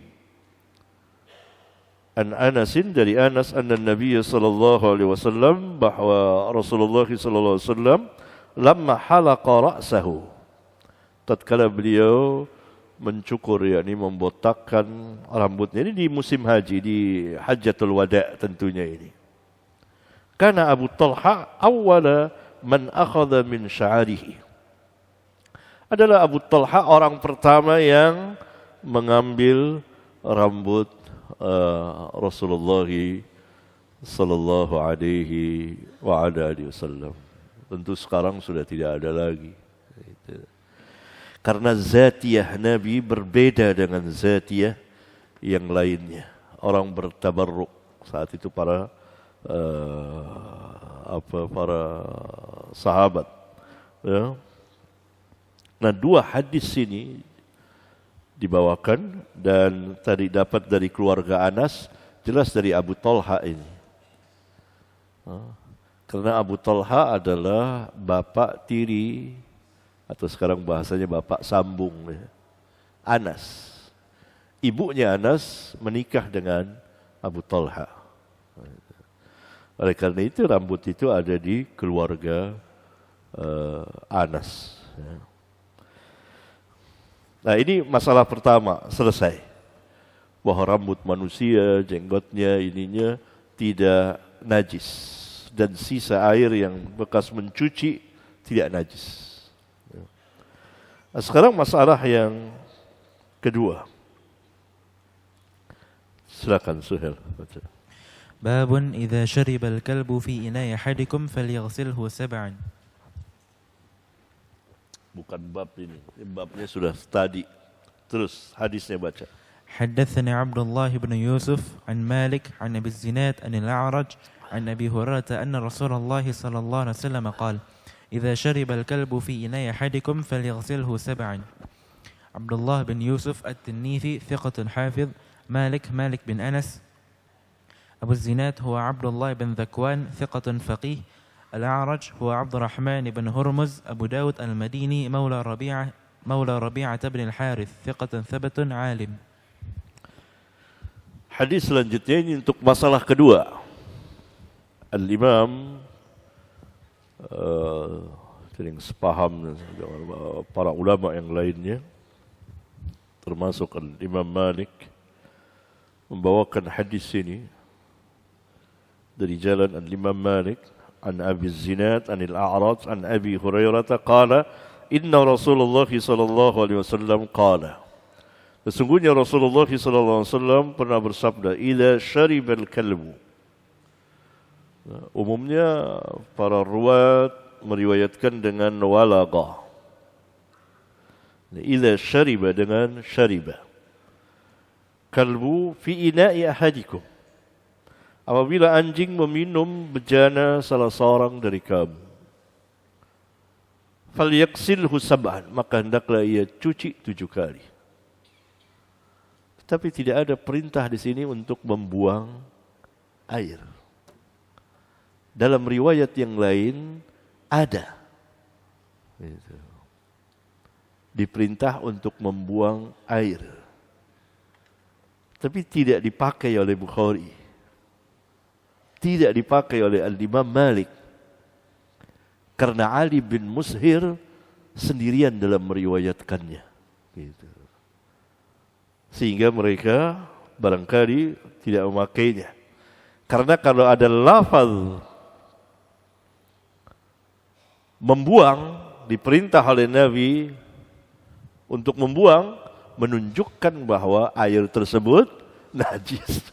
An Anasin dari Anas anna Nabi sallallahu alaihi wasallam bahwa Rasulullah sallallahu alaihi wasallam lamma halaqa ra'sahu, tatkala beliau mencukur, yakni membotakkan rambutnya, ini di musim haji, di Hajjatul Wada' tentunya ini. Karena Abu Talha awwala man akhadha min sya'arihi, adalah Abu Talha orang pertama yang mengambil rambut Rasulullah sallallahu alaihi wa ala alihi wasallam. Tentu sekarang sudah tidak ada lagi. Karena zatiyah Nabi berbeda dengan zatiyah yang lainnya. Orang bertabarruk saat itu para sahabat. Ya. Nah, dua hadis ini dibawakan dan tadi dapat dari keluarga Anas, jelas dari Abu Talha ini. Karena Abu Talha adalah bapak tiri, atau sekarang bahasanya bapak sambung Anas. Ibunya Anas menikah dengan Abu Talha. Oleh karena itu rambut itu ada di keluarga Anas. Nah, ini masalah pertama selesai. Bahwa rambut manusia, jenggotnya, ininya tidak najis. Dan sisa air yang bekas mencuci tidak najis. Nah, sekarang masalah yang kedua. Silakan Suhail baca. Babun idza syariba al-kalbu fi ina'i ahadikum falyaghsilhu sab'an. Bukan bab ini babnya sudah tadi. Terus hadisnya baca. حدثني عبد الله بن يوسف عن مالك عن أبي الزناد عن الأعرج عن أبي هريرة أن رسول الله صلى الله عليه وسلم قال إذا شرب الكلب في إناء أحدكم فليغسله سبعا. عبد الله بن يوسف التنيثي ثقة حافظ. مالك بن أنس. أبو الزناد هو عبد الله بن ذكوان ثقة فقيه. الأعرج هو عبد الرحمن بن هرمز أبو داود المديني مولى ربيعة بن الحارث ثقة ثبت عالم. Hadis selanjutnya ini untuk masalah kedua. Al-Imam sering sepaham para ulama yang lainnya, termasuk Al-Imam Malik, membawakan hadis ini dari jalan Al-Imam Malik an Abi Zinad an Al-A'raj an Abi Hurairah qala inna Rasulullah sallallahu alaihi wasallam qala, sesungguhnya Rasulullah sallallahu alaihi wasallam pernah bersabda, idza syaribal kalbu. Umumnya para ruwat meriwayatkan dengan walagha. Idza syariba dengan syariba. Kalbu fi ina'i ahadikum. Apabila anjing meminum bejana salah seorang dari kamu, falyaksilhu sab'an, maka hendaklah ia cuci 7 kali. Tapi tidak ada perintah di sini untuk membuang air. Dalam riwayat yang lain ada. Diperintah untuk membuang air. Tapi tidak dipakai oleh Bukhari. Tidak dipakai oleh Al-Imam Malik. Karena Ali bin Mushir sendirian dalam meriwayatkannya. Gitu. Sehingga mereka barangkali tidak memakainya. Karena kalau ada lafaz membuang, diperintah oleh Nabi untuk membuang, menunjukkan bahwa air tersebut najis.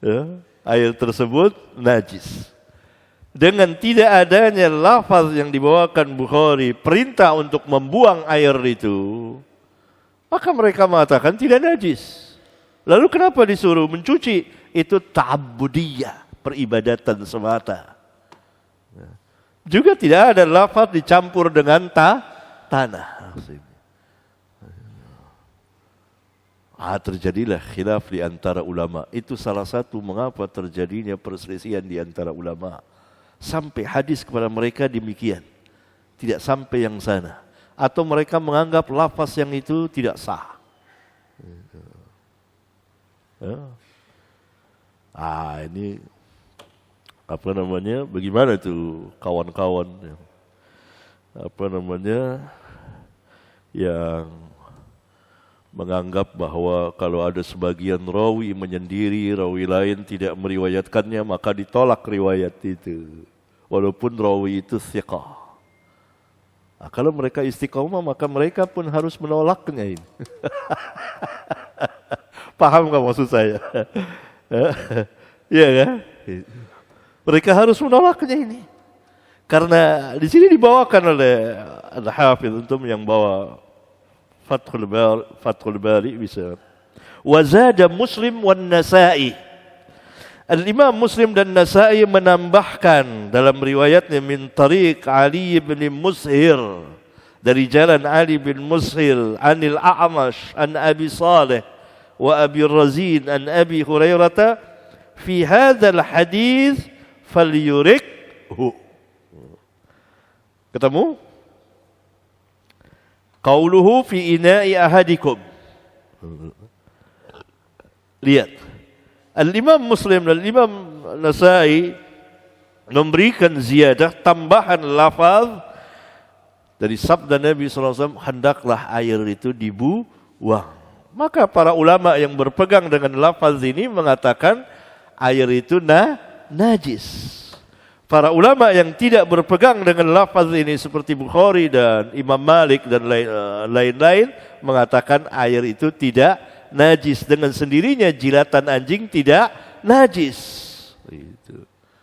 Ya, air tersebut najis. Dengan tidak adanya lafaz yang dibawakan Bukhari, perintah untuk membuang air itu, Maka mereka mengatakan tidak najis. Lalu kenapa disuruh mencuci? Itu ta'abbudiyah, peribadatan semata. Juga tidak ada lafaz dicampur dengan tanah. Terjadilah khilaf di antara ulama. Itu salah satu mengapa terjadinya perselisihan di antara ulama. Sampai hadis kepada mereka demikian. Tidak sampai yang sana. Atau mereka menganggap lafaz yang itu tidak sah. Ini apa namanya? Bagaimana itu kawan-kawan yang menganggap bahwa kalau ada sebagian rawi menyendiri, rawi lain tidak meriwayatkannya, maka ditolak riwayat itu. Walaupun rawi itu thiqah. Kalau mereka istiqomah, maka mereka pun harus menolaknya ini. Paham nggak maksud saya? Iya kan? Mereka harus menolaknya ini. Karena di sini dibawakan oleh Al-Hafidh untuk yang bawa Fathul Bari bisa. Wazada Muslim wan Nasa'i. Al-Imam Muslim dan Nasa'i menambahkan dalam riwayatnya min tariq Ali bin Mushir, dari jalan Ali bin Mushir, anil A'mash an Abi Saleh wa Abi Razin an Abi Hurairah fi hadzal hadis falyurikhu. Ketemu? Qauluhu fi ina'i ahadikum. Lihat. Al-Imam Muslim dan Al-Imam Nasa'i memberikan ziyadah, tambahan lafaz dari sabda Nabi SAW, hendaklah air itu dibuang. Maka para ulama yang berpegang dengan lafaz ini mengatakan air itu najis. Para ulama yang tidak berpegang dengan lafaz ini seperti Bukhari dan Imam Malik dan lain-lain mengatakan air itu tidak najis. Dengan sendirinya jilatan anjing tidak najis.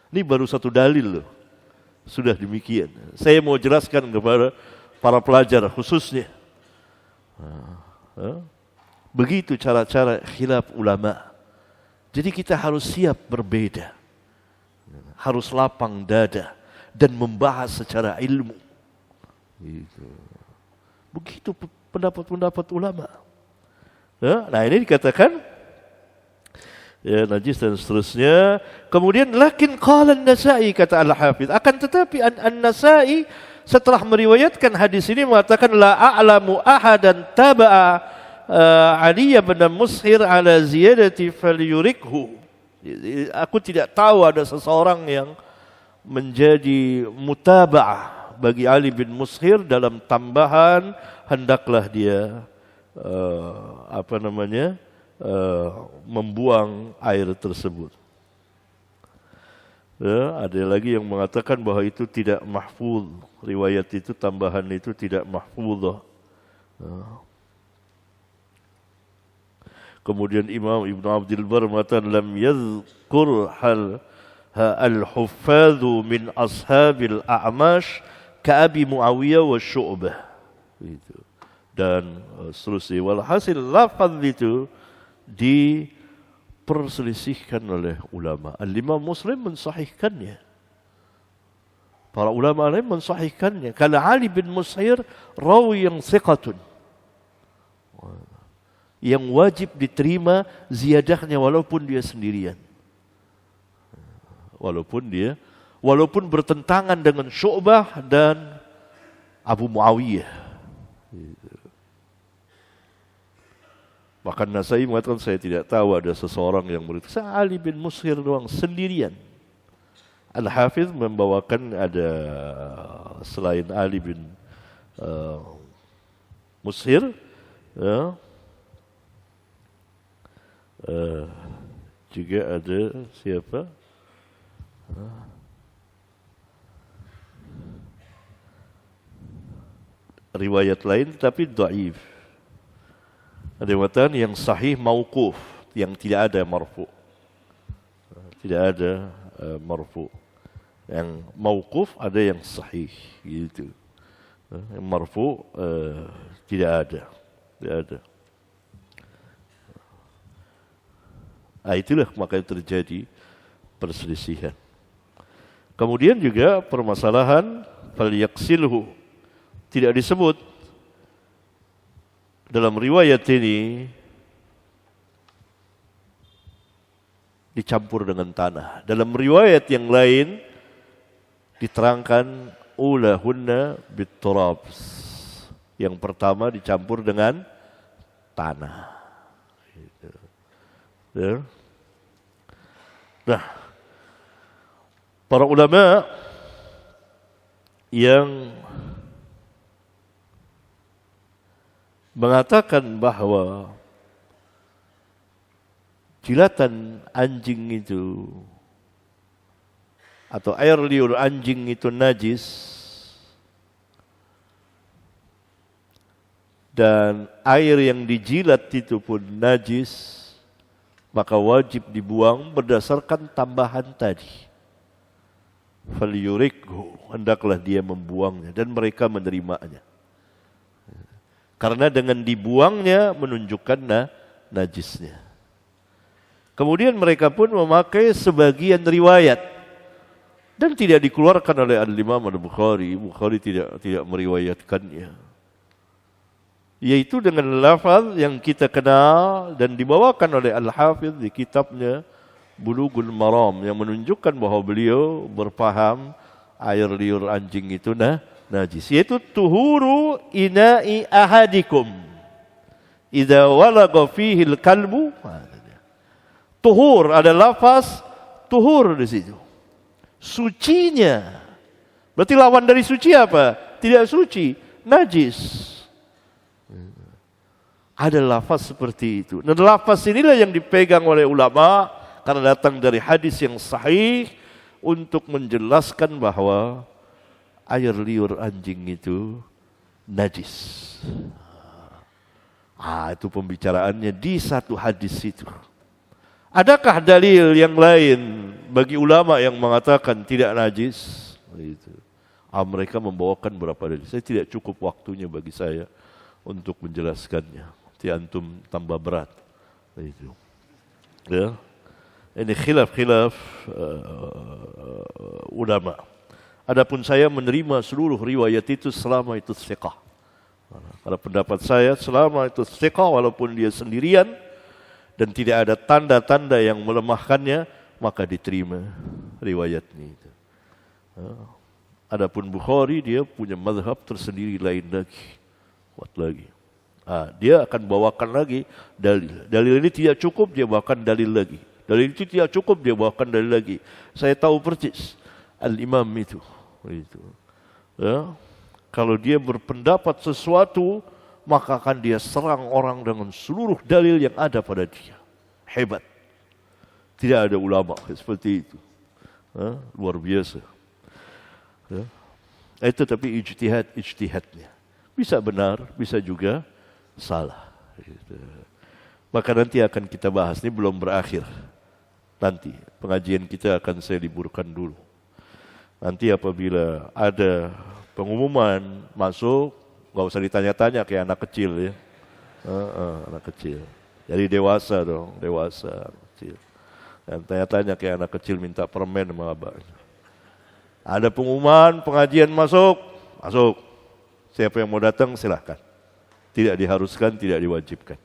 Ini baru satu dalil loh. Sudah demikian. Saya mau jelaskan kepada para pelajar khususnya. Begitu cara-cara khilaf ulama. Jadi kita harus siap berbeda. Harus lapang dada dan membahas secara ilmu. Begitu pendapat-pendapat ulama. Nah ini dikatakan najis dan seterusnya. Kemudian lakin qala an-Nasa'i, kata Al-Hafidh, akan tetapi an-Nasa'i setelah meriwayatkan hadis ini mengatakan la a'lamu ahadan taba'a Ali bin Mushir ala ziyadati falyurikhu. Aku tidak tahu ada seseorang yang menjadi mutaba'ah bagi Ali bin Mushir dalam tambahan hendaklah dia membuang air tersebut. Ada lagi yang mengatakan bahwa itu tidak mahfuz, riwayat itu tambahan itu tidak mahfuzah. Kemudian Imam Ibn Abdul Bar mengatakan lam yadhkur al-huffadhu min ashabil a'mash ka Abi Muawiyah wa Syu'bah. Itu. Dan seterusnya. Walhasil lafaz itu diperselisihkan oleh ulama. Al-Imam Muslim mensahihkannya. Para ulama lain mensahihkannya. Kalau Ali bin Mushir rawi yang thiqatun, yang wajib diterima ziyadahnya walaupun dia sendirian. Walaupun bertentangan dengan Syu'bah dan Abu Muawiyah. Bahkan Nasa'i mengatakan saya tidak tahu ada seseorang yang beritahu. Ali bin Mushir doang sendirian. Al-Hafidh membawakan ada selain Ali bin Mushir, juga ada siapa? Riwayat lain tapi dhaif. Ada yang mengatakan yang sahih mauquf, yang tidak ada marfu. Tidak ada marfu. Yang mauquf ada yang sahih gitu. Yang marfu tidak ada. Tidak ada. Nah, itulah makanya terjadi perselisihan. Kemudian juga permasalahan falyaksilhu tidak disebut dalam riwayat ini dicampur dengan tanah. Dalam riwayat yang lain diterangkan ulahunna bitturab. Yang pertama dicampur dengan tanah. Gitu. Ya. Nah, para ulama yang mengatakan bahwa jilatan anjing itu atau air liur anjing itu najis dan air yang dijilat itu pun najis, maka wajib dibuang berdasarkan tambahan tadi. Falyurikhu, hendaklah dia membuangnya dan mereka menerimanya. Karena dengan dibuangnya menunjukkan najisnya. Kemudian mereka pun memakai sebagian riwayat dan tidak dikeluarkan oleh Al-Imam Al-Bukhari. Bukhari tidak meriwayatkannya. Yaitu dengan lafaz yang kita kenal dan dibawakan oleh Al-Hafidh di kitabnya Bulughul Maram yang menunjukkan bahwa beliau berpaham air liur anjing itu najis, yaitu tuhuru ina'i ahadikum idza walagha fihi al-kalbu. Tuhur ada lafaz tuhur di situ. Sucinya. Berarti lawan dari suci apa? Tidak suci, najis. Ada lafaz seperti itu. Dan lafaz inilah yang dipegang oleh ulama karena datang dari hadis yang sahih untuk menjelaskan bahwa air liur anjing itu najis. Itu pembicaraannya di satu hadis itu. Adakah dalil yang lain bagi ulama yang mengatakan tidak najis? Mereka membawakan berapa dalil. Saya tidak cukup waktunya bagi saya untuk menjelaskannya. Nanti antum tambah berat. Ya. Ini khilaf ulama. Adapun saya menerima seluruh riwayat itu selama itu thiqah. Kalau pendapat saya selama itu thiqah walaupun dia sendirian dan tidak ada tanda-tanda yang melemahkannya, maka diterima riwayatnya itu. Adapun Bukhari dia punya mazhab tersendiri lain lagi. Kuat lagi. Dia akan bawakan lagi dalil. Dalil ini tidak cukup, dia bawakan dalil lagi. Dalil itu tidak cukup, dia bawakan dalil lagi. Saya tahu persis Al-Imam itu. Ya. Kalau dia berpendapat sesuatu, maka akan dia serang orang dengan seluruh dalil yang ada pada dia. Hebat. Tidak ada ulama seperti itu. Luar biasa. Ya. Itu tapi ijtihadnya. Bisa benar, bisa juga salah. Maka nanti akan kita bahas, ini belum berakhir. Nanti pengajian kita akan saya liburkan dulu. Nanti apabila ada pengumuman masuk, nggak usah ditanya-tanya kayak anak kecil ya. Anak kecil. Jadi dewasa dong, dewasa kecil. Dan tanya-tanya kayak anak kecil minta permen sama abahnya. Ada pengumuman pengajian masuk. Siapa yang mau datang silahkan. Tidak diharuskan, tidak diwajibkan.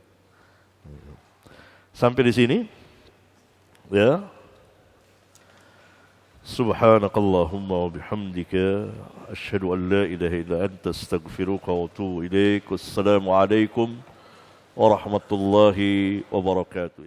Sampai di sini. Ya. Subhanakallahumma wa bihamdika asyhadu an la ilaha illa anta astaghfiruka wa atubu ilaik. Wassalamu alaikum warahmatullahi wabarakatuh.